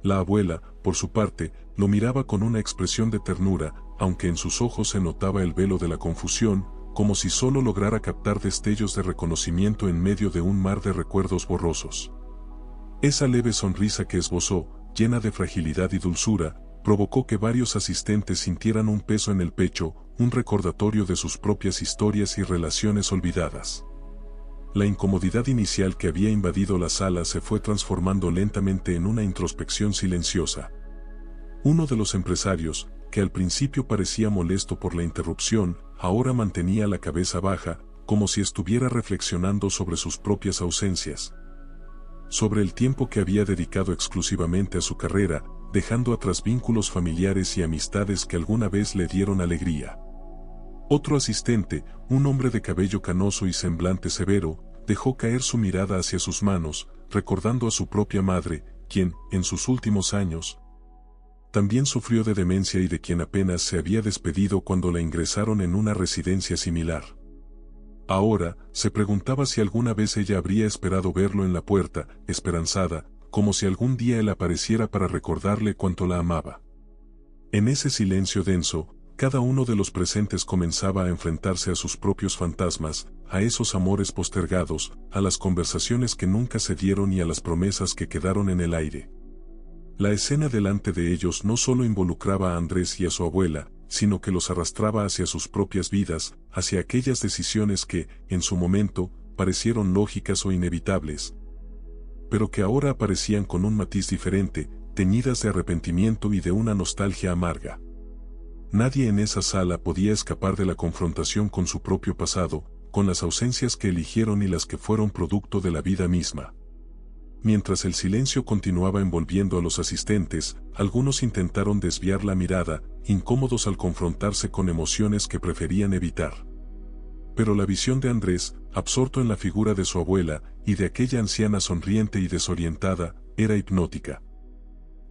La abuela, por su parte, lo miraba con una expresión de ternura, aunque en sus ojos se notaba el velo de la confusión, como si solo lograra captar destellos de reconocimiento en medio de un mar de recuerdos borrosos. Esa leve sonrisa que esbozó, llena de fragilidad y dulzura, provocó que varios asistentes sintieran un peso en el pecho, un recordatorio de sus propias historias y relaciones olvidadas. La incomodidad inicial que había invadido la sala se fue transformando lentamente en una introspección silenciosa. Uno de los empresarios, que al principio parecía molesto por la interrupción, ahora mantenía la cabeza baja, como si estuviera reflexionando sobre sus propias ausencias. Sobre el tiempo que había dedicado exclusivamente a su carrera, dejando atrás vínculos familiares y amistades que alguna vez le dieron alegría. Otro asistente, un hombre de cabello canoso y semblante severo, dejó caer su mirada hacia sus manos, recordando a su propia madre, quien, en sus últimos años, también sufrió de demencia y de quien apenas se había despedido cuando la ingresaron en una residencia similar. Ahora, se preguntaba si alguna vez ella habría esperado verlo en la puerta, esperanzada, como si algún día él apareciera para recordarle cuánto la amaba. En ese silencio denso, cada uno de los presentes comenzaba a enfrentarse a sus propios fantasmas, a esos amores postergados, a las conversaciones que nunca se dieron y a las promesas que quedaron en el aire. La escena delante de ellos no solo involucraba a Andrés y a su abuela, sino que los arrastraba hacia sus propias vidas, hacia aquellas decisiones que, en su momento, parecieron lógicas o inevitables, pero que ahora aparecían con un matiz diferente, teñidas de arrepentimiento y de una nostalgia amarga. Nadie en esa sala podía escapar de la confrontación con su propio pasado, con las ausencias que eligieron y las que fueron producto de la vida misma. Mientras el silencio continuaba envolviendo a los asistentes, algunos intentaron desviar la mirada, incómodos al confrontarse con emociones que preferían evitar. Pero la visión de Andrés, absorto en la figura de su abuela, y de aquella anciana sonriente y desorientada, era hipnótica.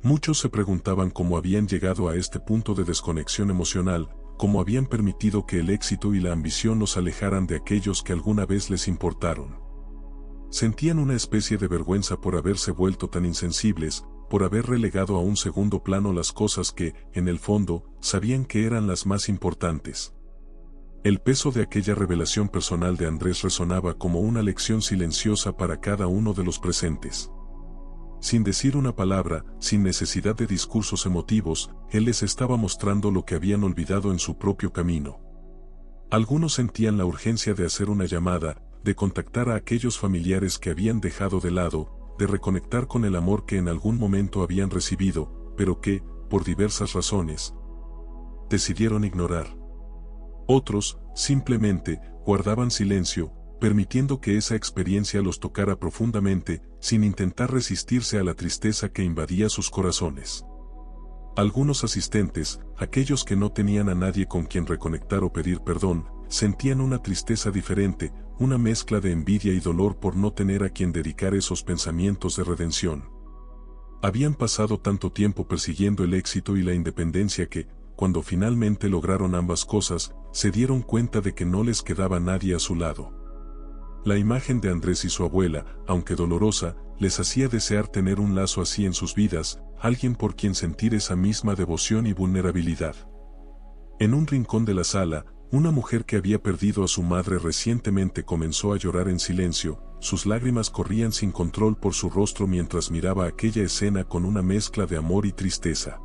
Muchos se preguntaban cómo habían llegado a este punto de desconexión emocional, cómo habían permitido que el éxito y la ambición los alejaran de aquellos que alguna vez les importaron. Sentían una especie de vergüenza por haberse vuelto tan insensibles, por haber relegado a un segundo plano las cosas que, en el fondo, sabían que eran las más importantes. El peso de aquella revelación personal de Andrés resonaba como una lección silenciosa para cada uno de los presentes. Sin decir una palabra, sin necesidad de discursos emotivos, él les estaba mostrando lo que habían olvidado en su propio camino. Algunos sentían la urgencia de hacer una llamada, de contactar a aquellos familiares que habían dejado de lado, de reconectar con el amor que en algún momento habían recibido, pero que, por diversas razones, decidieron ignorar. Otros, simplemente, guardaban silencio, permitiendo que esa experiencia los tocara profundamente, sin intentar resistirse a la tristeza que invadía sus corazones. Algunos asistentes, aquellos que no tenían a nadie con quien reconectar o pedir perdón, sentían una tristeza diferente, una mezcla de envidia y dolor por no tener a quien dedicar esos pensamientos de redención. Habían pasado tanto tiempo persiguiendo el éxito y la independencia que, cuando finalmente lograron ambas cosas, se dieron cuenta de que no les quedaba nadie a su lado. La imagen de Andrés y su abuela, aunque dolorosa, les hacía desear tener un lazo así en sus vidas, alguien por quien sentir esa misma devoción y vulnerabilidad. En un rincón de la sala, una mujer que había perdido a su madre recientemente comenzó a llorar en silencio, sus lágrimas corrían sin control por su rostro mientras miraba aquella escena con una mezcla de amor y tristeza.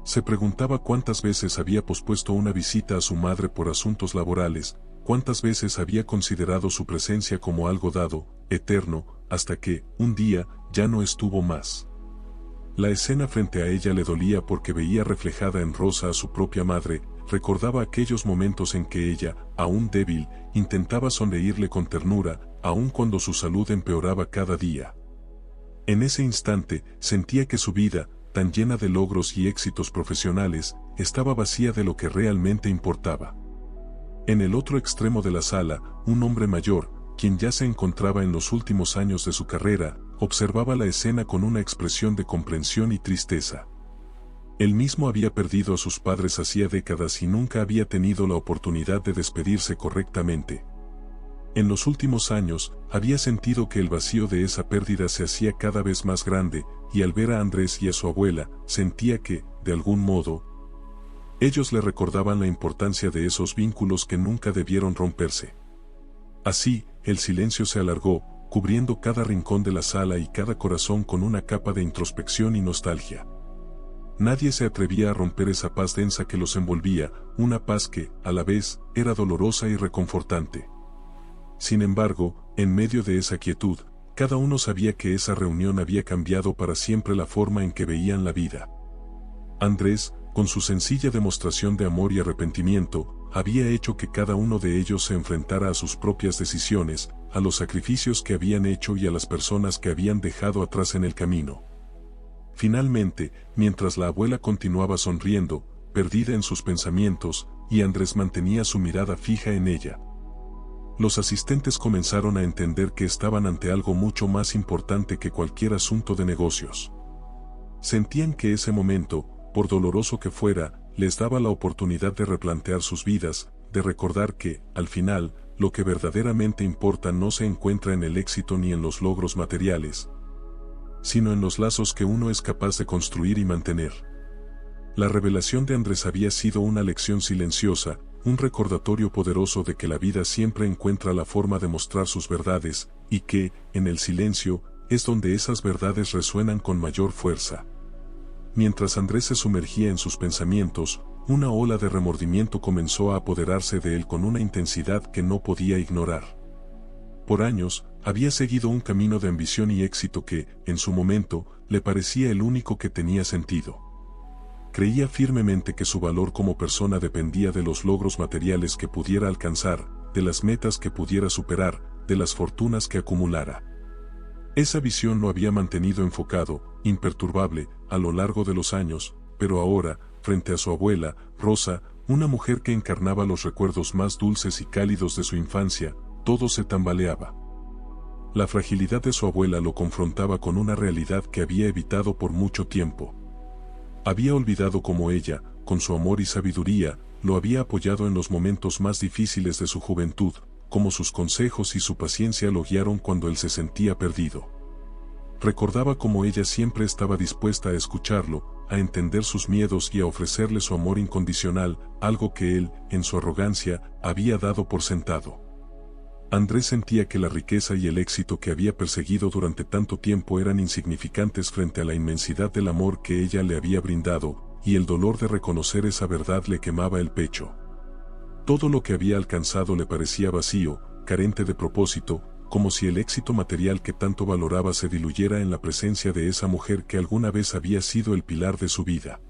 Se preguntaba cuántas veces había pospuesto una visita a su madre por asuntos laborales, cuántas veces había considerado su presencia como algo dado, eterno, hasta que, un día, ya no estuvo más. La escena frente a ella le dolía porque veía reflejada en Rosa a su propia madre, recordaba aquellos momentos en que ella, aún débil, intentaba sonreírle con ternura, aun cuando su salud empeoraba cada día. En ese instante, sentía que su vida, tan llena de logros y éxitos profesionales, estaba vacía de lo que realmente importaba. En el otro extremo de la sala, un hombre mayor, quien ya se encontraba en los últimos años de su carrera, observaba la escena con una expresión de comprensión y tristeza. Él mismo había perdido a sus padres hacía décadas y nunca había tenido la oportunidad de despedirse correctamente. En los últimos años, había sentido que el vacío de esa pérdida se hacía cada vez más grande, y al ver a Andrés y a su abuela, sentía que, de algún modo, ellos le recordaban la importancia de esos vínculos que nunca debieron romperse. Así, el silencio se alargó, cubriendo cada rincón de la sala y cada corazón con una capa de introspección y nostalgia. Nadie se atrevía a romper esa paz densa que los envolvía, una paz que, a la vez, era dolorosa y reconfortante. Sin embargo, en medio de esa quietud, cada uno sabía que esa reunión había cambiado para siempre la forma en que veían la vida. Andrés, con su sencilla demostración de amor y arrepentimiento, había hecho que cada uno de ellos se enfrentara a sus propias decisiones, a los sacrificios que habían hecho y a las personas que habían dejado atrás en el camino. Finalmente, mientras la abuela continuaba sonriendo, perdida en sus pensamientos, y Andrés mantenía su mirada fija en ella, los asistentes comenzaron a entender que estaban ante algo mucho más importante que cualquier asunto de negocios. Sentían que ese momento, por doloroso que fuera, les daba la oportunidad de replantear sus vidas, de recordar que, al final, lo que verdaderamente importa no se encuentra en el éxito ni en los logros materiales, sino en los lazos que uno es capaz de construir y mantener. La revelación de Andrés había sido una lección silenciosa, un recordatorio poderoso de que la vida siempre encuentra la forma de mostrar sus verdades, y que, en el silencio, es donde esas verdades resuenan con mayor fuerza. Mientras Andrés se sumergía en sus pensamientos, una ola de remordimiento comenzó a apoderarse de él con una intensidad que no podía ignorar. Por años, había seguido un camino de ambición y éxito que, en su momento, le parecía el único que tenía sentido. Creía firmemente que su valor como persona dependía de los logros materiales que pudiera alcanzar, de las metas que pudiera superar, de las fortunas que acumulara. Esa visión lo había mantenido enfocado, imperturbable, a lo largo de los años, pero ahora, frente a su abuela, Rosa, una mujer que encarnaba los recuerdos más dulces y cálidos de su infancia, todo se tambaleaba. La fragilidad de su abuela lo confrontaba con una realidad que había evitado por mucho tiempo. Había olvidado cómo ella, con su amor y sabiduría, lo había apoyado en los momentos más difíciles de su juventud, cómo sus consejos y su paciencia lo guiaron cuando él se sentía perdido. Recordaba cómo ella siempre estaba dispuesta a escucharlo, a entender sus miedos y a ofrecerle su amor incondicional, algo que él, en su arrogancia, había dado por sentado. Andrés sentía que la riqueza y el éxito que había perseguido durante tanto tiempo eran insignificantes frente a la inmensidad del amor que ella le había brindado, y el dolor de reconocer esa verdad le quemaba el pecho. Todo lo que había alcanzado le parecía vacío, carente de propósito, como si el éxito material que tanto valoraba se diluyera en la presencia de esa mujer que alguna vez había sido el pilar de su vida.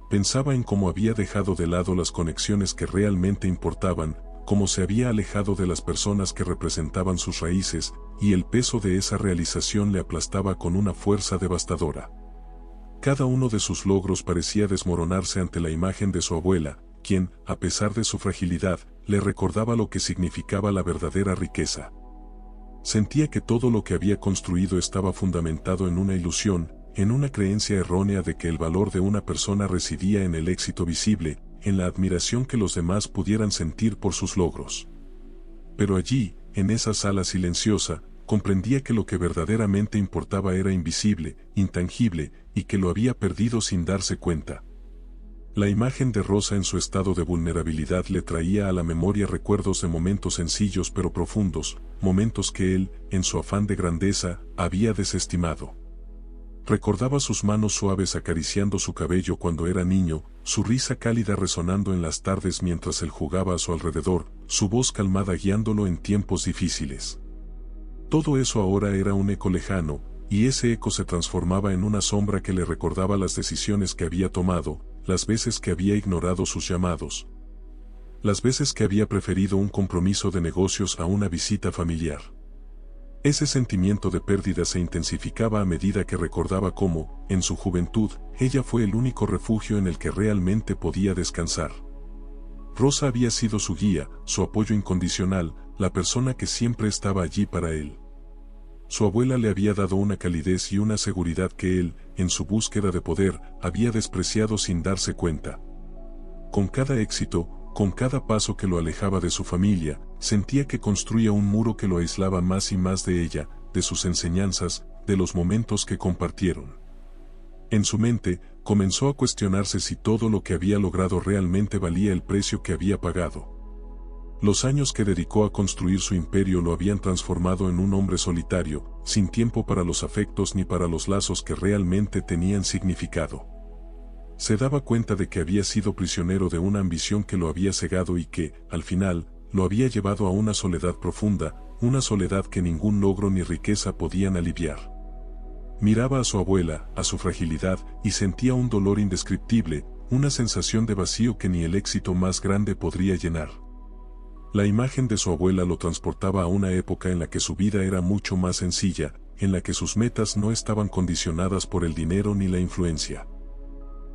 Pensaba en cómo había dejado de lado las conexiones que realmente importaban, cómo se había alejado de las personas que representaban sus raíces, y el peso de esa realización le aplastaba con una fuerza devastadora. Cada uno de sus logros parecía desmoronarse ante la imagen de su abuela, quien, a pesar de su fragilidad, le recordaba lo que significaba la verdadera riqueza. Sentía que todo lo que había construido estaba fundamentado en una ilusión, en una creencia errónea de que el valor de una persona residía en el éxito visible, en la admiración que los demás pudieran sentir por sus logros. Pero allí, en esa sala silenciosa, comprendía que lo que verdaderamente importaba era invisible, intangible, y que lo había perdido sin darse cuenta. La imagen de Rosa en su estado de vulnerabilidad le traía a la memoria recuerdos de momentos sencillos pero profundos, momentos que él, en su afán de grandeza, había desestimado. Recordaba sus manos suaves acariciando su cabello cuando era niño, su risa cálida resonando en las tardes mientras él jugaba a su alrededor, su voz calmada guiándolo en tiempos difíciles. Todo eso ahora era un eco lejano, y ese eco se transformaba en una sombra que le recordaba las decisiones que había tomado, las veces que había ignorado sus llamados, las veces que había preferido un compromiso de negocios a una visita familiar. Ese sentimiento de pérdida se intensificaba a medida que recordaba cómo, en su juventud, ella fue el único refugio en el que realmente podía descansar. Rosa había sido su guía, su apoyo incondicional, la persona que siempre estaba allí para él. Su abuela le había dado una calidez y una seguridad que él, en su búsqueda de poder, había despreciado sin darse cuenta. Con cada éxito, con cada paso que lo alejaba de su familia, sentía que construía un muro que lo aislaba más y más de ella, de sus enseñanzas, de los momentos que compartieron. En su mente, comenzó a cuestionarse si todo lo que había logrado realmente valía el precio que había pagado. Los años que dedicó a construir su imperio lo habían transformado en un hombre solitario, sin tiempo para los afectos ni para los lazos que realmente tenían significado. Se daba cuenta de que había sido prisionero de una ambición que lo había cegado y que, al final, lo había llevado a una soledad profunda, una soledad que ningún logro ni riqueza podían aliviar. Miraba a su abuela, a su fragilidad, y sentía un dolor indescriptible, una sensación de vacío que ni el éxito más grande podría llenar. La imagen de su abuela lo transportaba a una época en la que su vida era mucho más sencilla, en la que sus metas no estaban condicionadas por el dinero ni la influencia.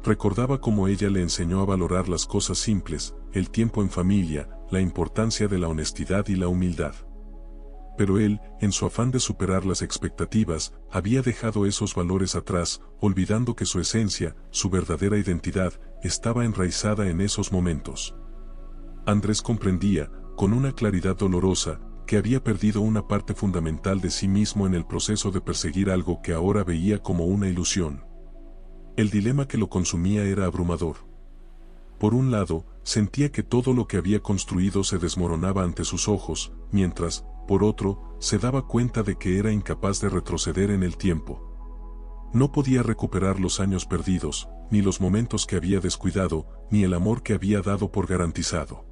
Recordaba cómo ella le enseñó a valorar las cosas simples, el tiempo en familia, la importancia de la honestidad y la humildad. Pero él, en su afán de superar las expectativas, había dejado esos valores atrás, olvidando que su esencia, su verdadera identidad, estaba enraizada en esos momentos. Andrés comprendía, con una claridad dolorosa, que había perdido una parte fundamental de sí mismo en el proceso de perseguir algo que ahora veía como una ilusión. El dilema que lo consumía era abrumador. Por un lado, sentía que todo lo que había construido se desmoronaba ante sus ojos, mientras, por otro, se daba cuenta de que era incapaz de retroceder en el tiempo. No podía recuperar los años perdidos, ni los momentos que había descuidado, ni el amor que había dado por garantizado.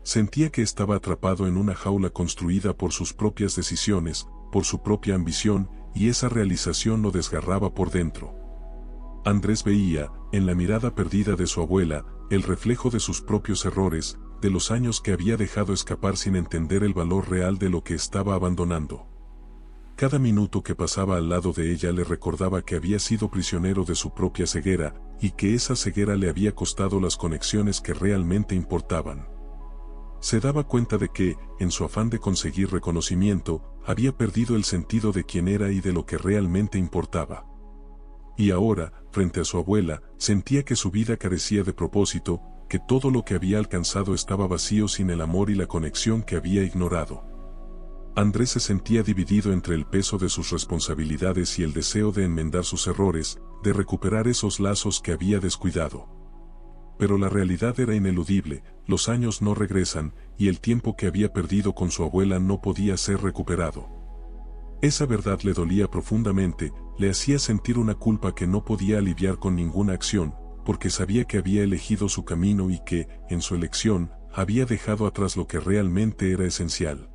Sentía que estaba atrapado en una jaula construida por sus propias decisiones, por su propia ambición, y esa realización lo desgarraba por dentro. Andrés veía, en la mirada perdida de su abuela, el reflejo de sus propios errores, de los años que había dejado escapar sin entender el valor real de lo que estaba abandonando. Cada minuto que pasaba al lado de ella le recordaba que había sido prisionero de su propia ceguera, y que esa ceguera le había costado las conexiones que realmente importaban. Se daba cuenta de que, en su afán de conseguir reconocimiento, había perdido el sentido de quién era y de lo que realmente importaba. Y ahora, frente a su abuela, sentía que su vida carecía de propósito, que todo lo que había alcanzado estaba vacío sin el amor y la conexión que había ignorado. Andrés se sentía dividido entre el peso de sus responsabilidades y el deseo de enmendar sus errores, de recuperar esos lazos que había descuidado. Pero la realidad era ineludible, los años no regresan, y el tiempo que había perdido con su abuela no podía ser recuperado. Esa verdad le dolía profundamente, le hacía sentir una culpa que no podía aliviar con ninguna acción, porque sabía que había elegido su camino y que, en su elección, había dejado atrás lo que realmente era esencial.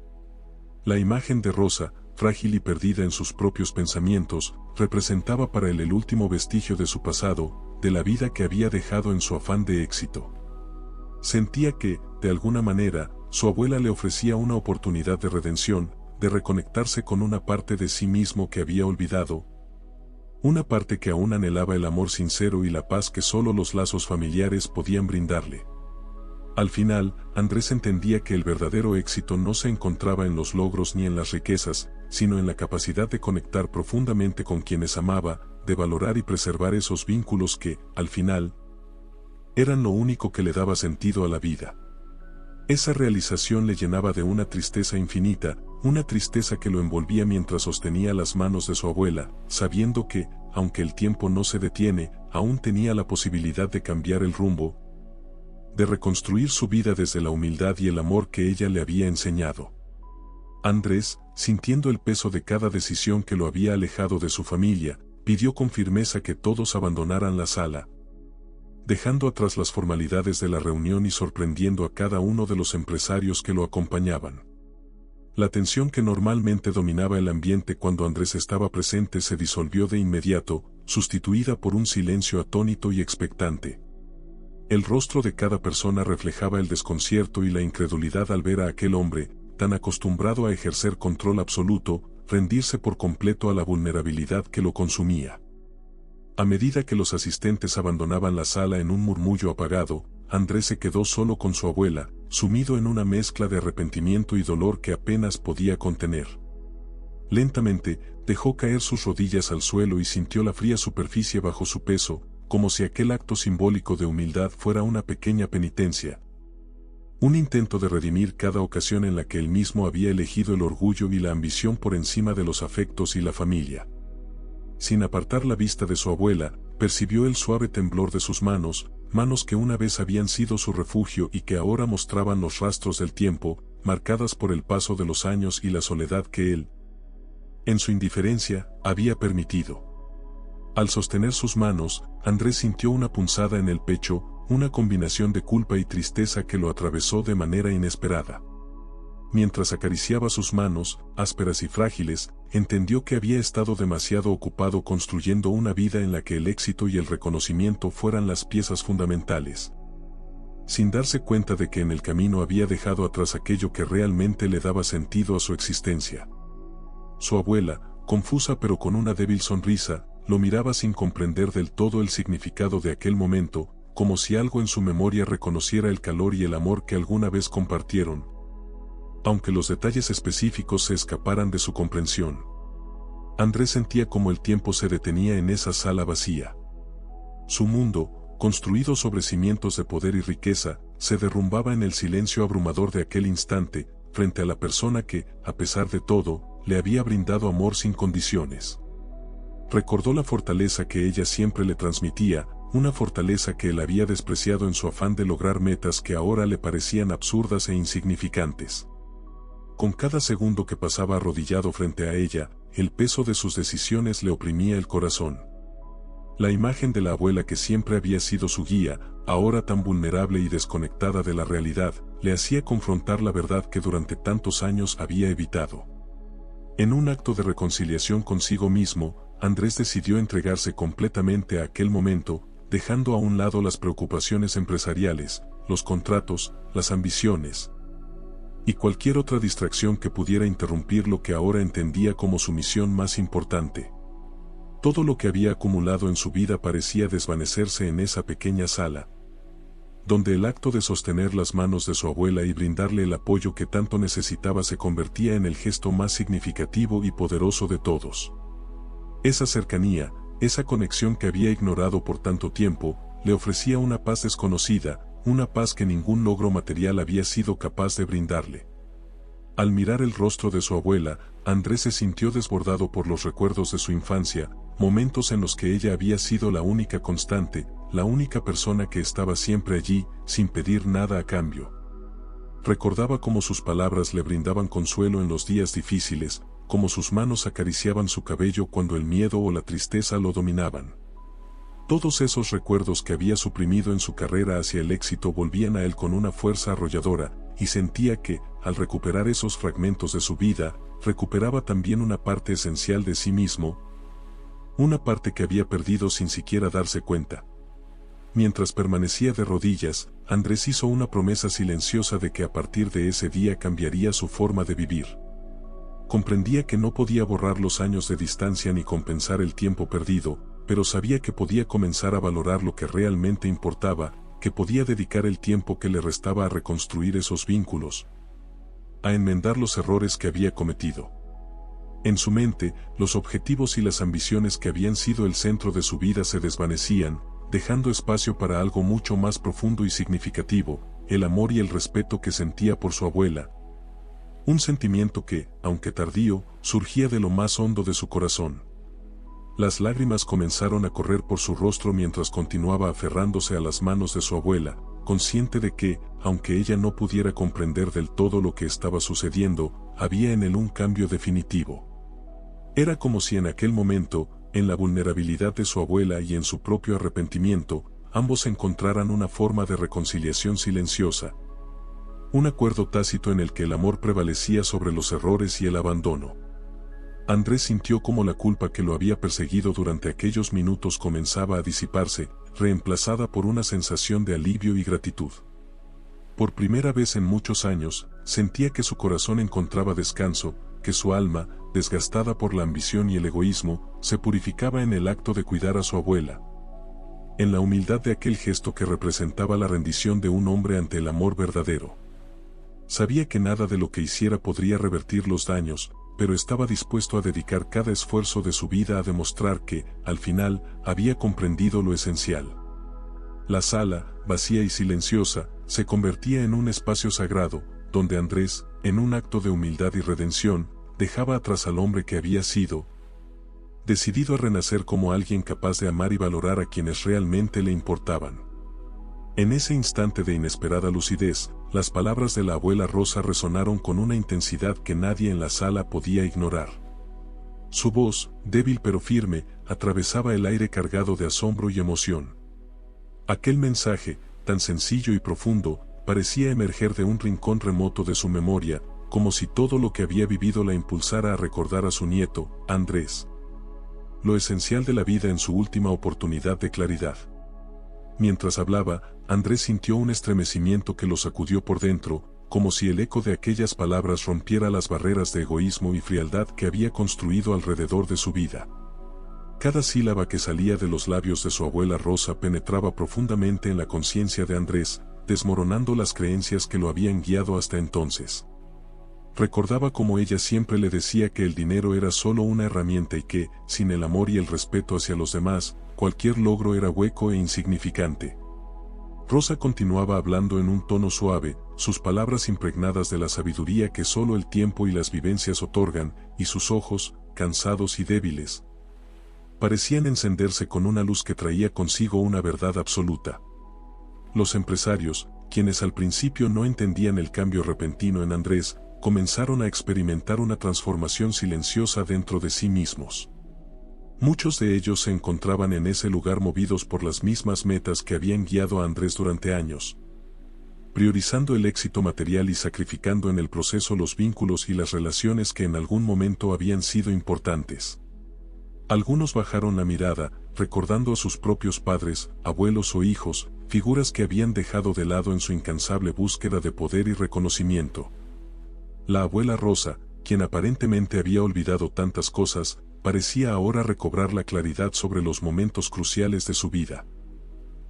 La imagen de Rosa, frágil y perdida en sus propios pensamientos, representaba para él el último vestigio de su pasado, de la vida que había dejado en su afán de éxito. Sentía que, de alguna manera, su abuela le ofrecía una oportunidad de redención, de reconectarse con una parte de sí mismo que había olvidado, una parte que aún anhelaba el amor sincero y la paz que solo los lazos familiares podían brindarle. Al final, Andrés entendía que el verdadero éxito no se encontraba en los logros ni en las riquezas, sino en la capacidad de conectar profundamente con quienes amaba, de valorar y preservar esos vínculos que, al final, eran lo único que le daba sentido a la vida. Esa realización le llenaba de una tristeza infinita, una tristeza que lo envolvía mientras sostenía las manos de su abuela, sabiendo que, aunque el tiempo no se detiene, aún tenía la posibilidad de cambiar el rumbo, de reconstruir su vida desde la humildad y el amor que ella le había enseñado. Andrés, sintiendo el peso de cada decisión que lo había alejado de su familia, pidió con firmeza que todos abandonaran la sala, dejando atrás las formalidades de la reunión y sorprendiendo a cada uno de los empresarios que lo acompañaban. La tensión que normalmente dominaba el ambiente cuando Andrés estaba presente se disolvió de inmediato, sustituida por un silencio atónito y expectante. El rostro de cada persona reflejaba el desconcierto y la incredulidad al ver a aquel hombre, tan acostumbrado a ejercer control absoluto, rendirse por completo a la vulnerabilidad que lo consumía. A medida que los asistentes abandonaban la sala en un murmullo apagado, Andrés se quedó solo con su abuela, sumido en una mezcla de arrepentimiento y dolor que apenas podía contener. Lentamente, dejó caer sus rodillas al suelo y sintió la fría superficie bajo su peso, como si aquel acto simbólico de humildad fuera una pequeña penitencia. Un intento de redimir cada ocasión en la que él mismo había elegido el orgullo y la ambición por encima de los afectos y la familia. Sin apartar la vista de su abuela, percibió el suave temblor de sus manos, manos que una vez habían sido su refugio y que ahora mostraban los rastros del tiempo, marcadas por el paso de los años y la soledad que él, en su indiferencia, había permitido. Al sostener sus manos, Andrés sintió una punzada en el pecho, una combinación de culpa y tristeza que lo atravesó de manera inesperada. Mientras acariciaba sus manos, ásperas y frágiles, entendió que había estado demasiado ocupado construyendo una vida en la que el éxito y el reconocimiento fueran las piezas fundamentales, sin darse cuenta de que en el camino había dejado atrás aquello que realmente le daba sentido a su existencia. Su abuela, confusa pero con una débil sonrisa, lo miraba sin comprender del todo el significado de aquel momento, como si algo en su memoria reconociera el calor y el amor que alguna vez compartieron, aunque los detalles específicos se escaparan de su comprensión. Andrés sentía como el tiempo se detenía en esa sala vacía. Su mundo, construido sobre cimientos de poder y riqueza, se derrumbaba en el silencio abrumador de aquel instante, frente a la persona que, a pesar de todo, le había brindado amor sin condiciones. Recordó la fortaleza que ella siempre le transmitía, una fortaleza que él había despreciado en su afán de lograr metas que ahora le parecían absurdas e insignificantes. Con cada segundo que pasaba arrodillado frente a ella, el peso de sus decisiones le oprimía el corazón. La imagen de la abuela que siempre había sido su guía, ahora tan vulnerable y desconectada de la realidad, le hacía confrontar la verdad que durante tantos años había evitado. En un acto de reconciliación consigo mismo, Andrés decidió entregarse completamente a aquel momento, dejando a un lado las preocupaciones empresariales, los contratos, las ambiciones, y cualquier otra distracción que pudiera interrumpir lo que ahora entendía como su misión más importante. Todo lo que había acumulado en su vida parecía desvanecerse en esa pequeña sala, donde el acto de sostener las manos de su abuela y brindarle el apoyo que tanto necesitaba se convertía en el gesto más significativo y poderoso de todos. Esa cercanía, esa conexión que había ignorado por tanto tiempo, le ofrecía una paz desconocida, una paz que ningún logro material había sido capaz de brindarle. Al mirar el rostro de su abuela, Andrés se sintió desbordado por los recuerdos de su infancia, momentos en los que ella había sido la única constante, la única persona que estaba siempre allí, sin pedir nada a cambio. Recordaba cómo sus palabras le brindaban consuelo en los días difíciles, cómo sus manos acariciaban su cabello cuando el miedo o la tristeza lo dominaban. Todos esos recuerdos que había suprimido en su carrera hacia el éxito volvían a él con una fuerza arrolladora, y sentía que, al recuperar esos fragmentos de su vida, recuperaba también una parte esencial de sí mismo, una parte que había perdido sin siquiera darse cuenta. Mientras permanecía de rodillas, Andrés hizo una promesa silenciosa de que a partir de ese día cambiaría su forma de vivir. Comprendía que no podía borrar los años de distancia ni compensar el tiempo perdido, pero sabía que podía comenzar a valorar lo que realmente importaba, que podía dedicar el tiempo que le restaba a reconstruir esos vínculos, a enmendar los errores que había cometido. En su mente, los objetivos y las ambiciones que habían sido el centro de su vida se desvanecían, dejando espacio para algo mucho más profundo y significativo, el amor y el respeto que sentía por su abuela. Un sentimiento que, aunque tardío, surgía de lo más hondo de su corazón. Las lágrimas comenzaron a correr por su rostro mientras continuaba aferrándose a las manos de su abuela, consciente de que, aunque ella no pudiera comprender del todo lo que estaba sucediendo, había en él un cambio definitivo. Era como si en aquel momento, en la vulnerabilidad de su abuela y en su propio arrepentimiento, ambos encontraran una forma de reconciliación silenciosa. Un acuerdo tácito en el que el amor prevalecía sobre los errores y el abandono. Andrés sintió como la culpa que lo había perseguido durante aquellos minutos comenzaba a disiparse, reemplazada por una sensación de alivio y gratitud. Por primera vez en muchos años, sentía que su corazón encontraba descanso, que su alma, desgastada por la ambición y el egoísmo, se purificaba en el acto de cuidar a su abuela. En la humildad de aquel gesto que representaba la rendición de un hombre ante el amor verdadero. Sabía que nada de lo que hiciera podría revertir los daños, pero estaba dispuesto a dedicar cada esfuerzo de su vida a demostrar que, al final, había comprendido lo esencial. La sala, vacía y silenciosa, se convertía en un espacio sagrado, donde Andrés, en un acto de humildad y redención, dejaba atrás al hombre que había sido, decidido a renacer como alguien capaz de amar y valorar a quienes realmente le importaban. En ese instante de inesperada lucidez, las palabras de la abuela Rosa resonaron con una intensidad que nadie en la sala podía ignorar. Su voz, débil pero firme, atravesaba el aire cargado de asombro y emoción. Aquel mensaje, tan sencillo y profundo, parecía emerger de un rincón remoto de su memoria, como si todo lo que había vivido la impulsara a recordar a su nieto, Andrés. Lo esencial de la vida en su última oportunidad de claridad. Mientras hablaba, Andrés sintió un estremecimiento que lo sacudió por dentro, como si el eco de aquellas palabras rompiera las barreras de egoísmo y frialdad que había construido alrededor de su vida. Cada sílaba que salía de los labios de su abuela Rosa penetraba profundamente en la conciencia de Andrés, desmoronando las creencias que lo habían guiado hasta entonces. Recordaba cómo ella siempre le decía que el dinero era solo una herramienta y que, sin el amor y el respeto hacia los demás, cualquier logro era hueco e insignificante. Rosa continuaba hablando en un tono suave, sus palabras impregnadas de la sabiduría que solo el tiempo y las vivencias otorgan, y sus ojos, cansados y débiles, parecían encenderse con una luz que traía consigo una verdad absoluta. Los empresarios, quienes al principio no entendían el cambio repentino en Andrés, comenzaron a experimentar una transformación silenciosa dentro de sí mismos. Muchos de ellos se encontraban en ese lugar movidos por las mismas metas que habían guiado a Andrés durante años, priorizando el éxito material y sacrificando en el proceso los vínculos y las relaciones que en algún momento habían sido importantes. Algunos bajaron la mirada, recordando a sus propios padres, abuelos o hijos, figuras que habían dejado de lado en su incansable búsqueda de poder y reconocimiento. La abuela Rosa, quien aparentemente había olvidado tantas cosas, parecía ahora recobrar la claridad sobre los momentos cruciales de su vida.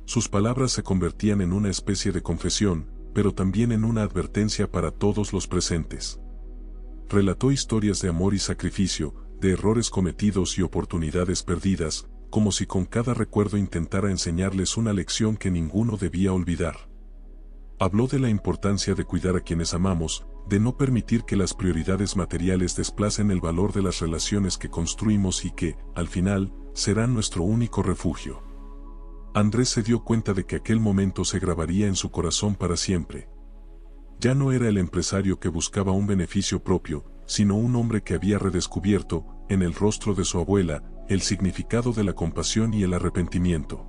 Sus palabras se convertían en una especie de confesión, pero también en una advertencia para todos los presentes. Relató historias de amor y sacrificio, de errores cometidos y oportunidades perdidas, como si con cada recuerdo intentara enseñarles una lección que ninguno debía olvidar. Habló de la importancia de cuidar a quienes amamos, de no permitir que las prioridades materiales desplacen el valor de las relaciones que construimos y que, al final, serán nuestro único refugio. Andrés se dio cuenta de que aquel momento se grabaría en su corazón para siempre. Ya no era el empresario que buscaba un beneficio propio, sino un hombre que había redescubierto, en el rostro de su abuela, el significado de la compasión y el arrepentimiento.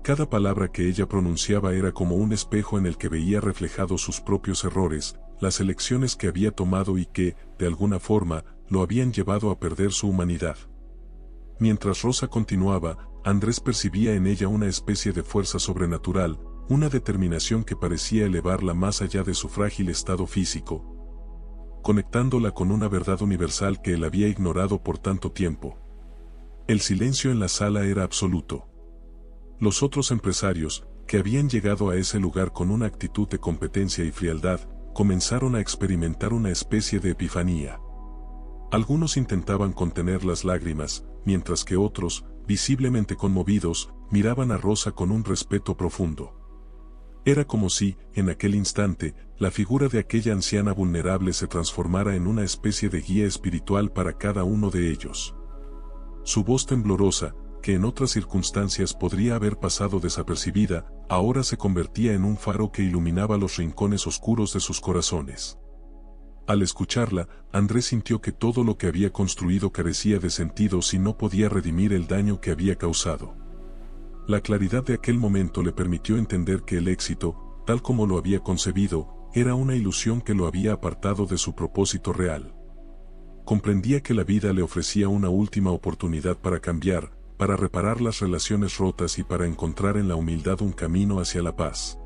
Cada palabra que ella pronunciaba era como un espejo en el que veía reflejados sus propios errores, las elecciones que había tomado y que, de alguna forma, lo habían llevado a perder su humanidad. Mientras Rosa continuaba, Andrés percibía en ella una especie de fuerza sobrenatural, una determinación que parecía elevarla más allá de su frágil estado físico, conectándola con una verdad universal que él había ignorado por tanto tiempo. El silencio en la sala era absoluto. Los otros empresarios, que habían llegado a ese lugar con una actitud de competencia y frialdad, comenzaron a experimentar una especie de epifanía. Algunos intentaban contener las lágrimas, mientras que otros, visiblemente conmovidos, miraban a Rosa con un respeto profundo. Era como si, en aquel instante, la figura de aquella anciana vulnerable se transformara en una especie de guía espiritual para cada uno de ellos. Su voz temblorosa, que en otras circunstancias podría haber pasado desapercibida, ahora se convertía en un faro que iluminaba los rincones oscuros de sus corazones. Al escucharla, Andrés sintió que todo lo que había construido carecía de sentido si no podía redimir el daño que había causado. La claridad de aquel momento le permitió entender que el éxito, tal como lo había concebido, era una ilusión que lo había apartado de su propósito real. Comprendía que la vida le ofrecía una última oportunidad para cambiar, para reparar las relaciones rotas y para encontrar en la humildad un camino hacia la paz.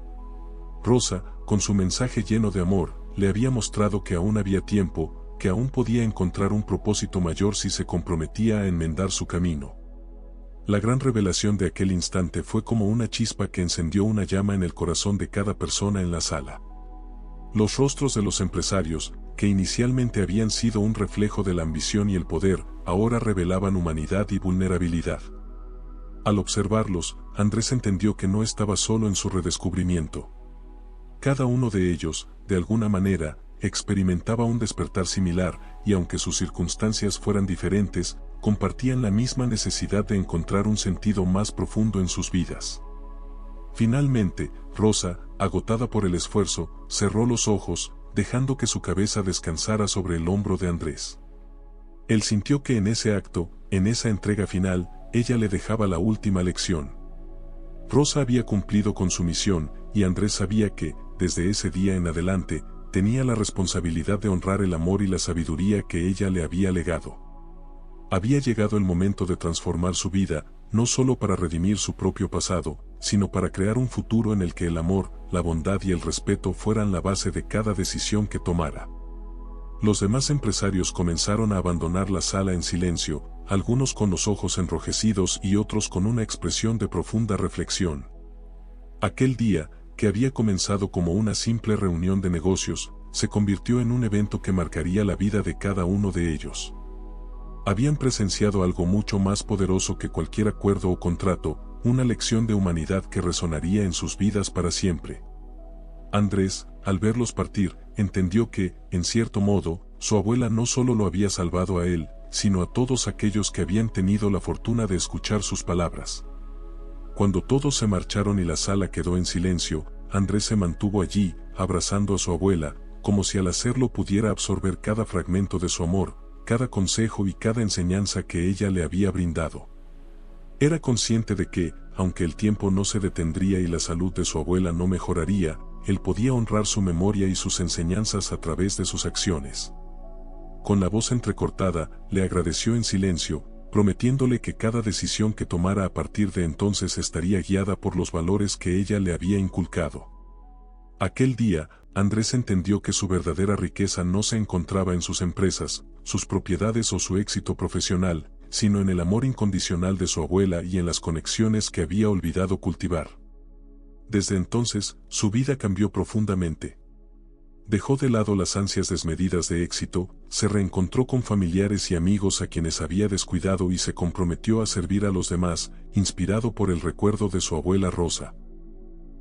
Rosa, con su mensaje lleno de amor, le había mostrado que aún había tiempo, que aún podía encontrar un propósito mayor si se comprometía a enmendar su camino. La gran revelación de aquel instante fue como una chispa que encendió una llama en el corazón de cada persona en la sala. Los rostros de los empresarios, que inicialmente habían sido un reflejo de la ambición y el poder, ahora revelaban humanidad y vulnerabilidad. Al observarlos, Andrés entendió que no estaba solo en su redescubrimiento. Cada uno de ellos, de alguna manera, experimentaba un despertar similar, y aunque sus circunstancias fueran diferentes, compartían la misma necesidad de encontrar un sentido más profundo en sus vidas. Finalmente, Rosa, agotada por el esfuerzo, cerró los ojos, dejando que su cabeza descansara sobre el hombro de Andrés. Él sintió que en ese acto, en esa entrega final, ella le dejaba la última lección. Rosa había cumplido con su misión, y Andrés sabía que, desde ese día en adelante, tenía la responsabilidad de honrar el amor y la sabiduría que ella le había legado. Había llegado el momento de transformar su vida, no solo para redimir su propio pasado, sino para crear un futuro en el que el amor, la bondad y el respeto fueran la base de cada decisión que tomara. Los demás empresarios comenzaron a abandonar la sala en silencio, algunos con los ojos enrojecidos y otros con una expresión de profunda reflexión. Aquel día, que había comenzado como una simple reunión de negocios, se convirtió en un evento que marcaría la vida de cada uno de ellos. Habían presenciado algo mucho más poderoso que cualquier acuerdo o contrato, una lección de humanidad que resonaría en sus vidas para siempre. Andrés, al verlos partir, entendió que, en cierto modo, su abuela no solo lo había salvado a él, sino a todos aquellos que habían tenido la fortuna de escuchar sus palabras. Cuando todos se marcharon y la sala quedó en silencio, Andrés se mantuvo allí, abrazando a su abuela, como si al hacerlo pudiera absorber cada fragmento de su amor, cada consejo y cada enseñanza que ella le había brindado. Era consciente de que, aunque el tiempo no se detendría y la salud de su abuela no mejoraría, él podía honrar su memoria y sus enseñanzas a través de sus acciones. Con la voz entrecortada, le agradeció en silencio, prometiéndole que cada decisión que tomara a partir de entonces estaría guiada por los valores que ella le había inculcado. Aquel día, Andrés entendió que su verdadera riqueza no se encontraba en sus empresas, sus propiedades o su éxito profesional, sino en el amor incondicional de su abuela y en las conexiones que había olvidado cultivar. Desde entonces, su vida cambió profundamente. Dejó de lado las ansias desmedidas de éxito, se reencontró con familiares y amigos a quienes había descuidado y se comprometió a servir a los demás, inspirado por el recuerdo de su abuela Rosa.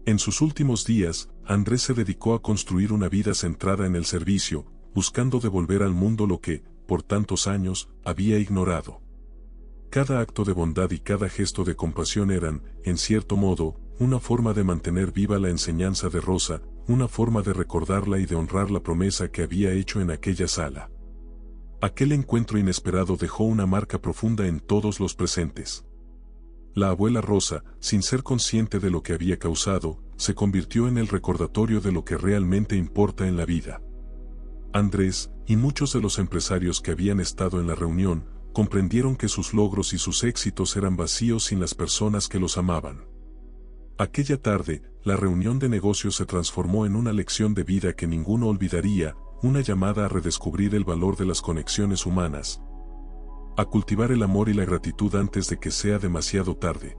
En sus últimos días, Andrés se dedicó a construir una vida centrada en el servicio, buscando devolver al mundo lo que, por tantos años, había ignorado. Cada acto de bondad y cada gesto de compasión eran, en cierto modo, una forma de mantener viva la enseñanza de Rosa, una forma de recordarla y de honrar la promesa que había hecho en aquella sala. Aquel encuentro inesperado dejó una marca profunda en todos los presentes. La abuela Rosa, sin ser consciente de lo que había causado, se convirtió en el recordatorio de lo que realmente importa en la vida. Andrés, y muchos de los empresarios que habían estado en la reunión, comprendieron que sus logros y sus éxitos eran vacíos sin las personas que los amaban. Aquella tarde, la reunión de negocios se transformó en una lección de vida que ninguno olvidaría, una llamada a redescubrir el valor de las conexiones humanas, a cultivar el amor y la gratitud antes de que sea demasiado tarde.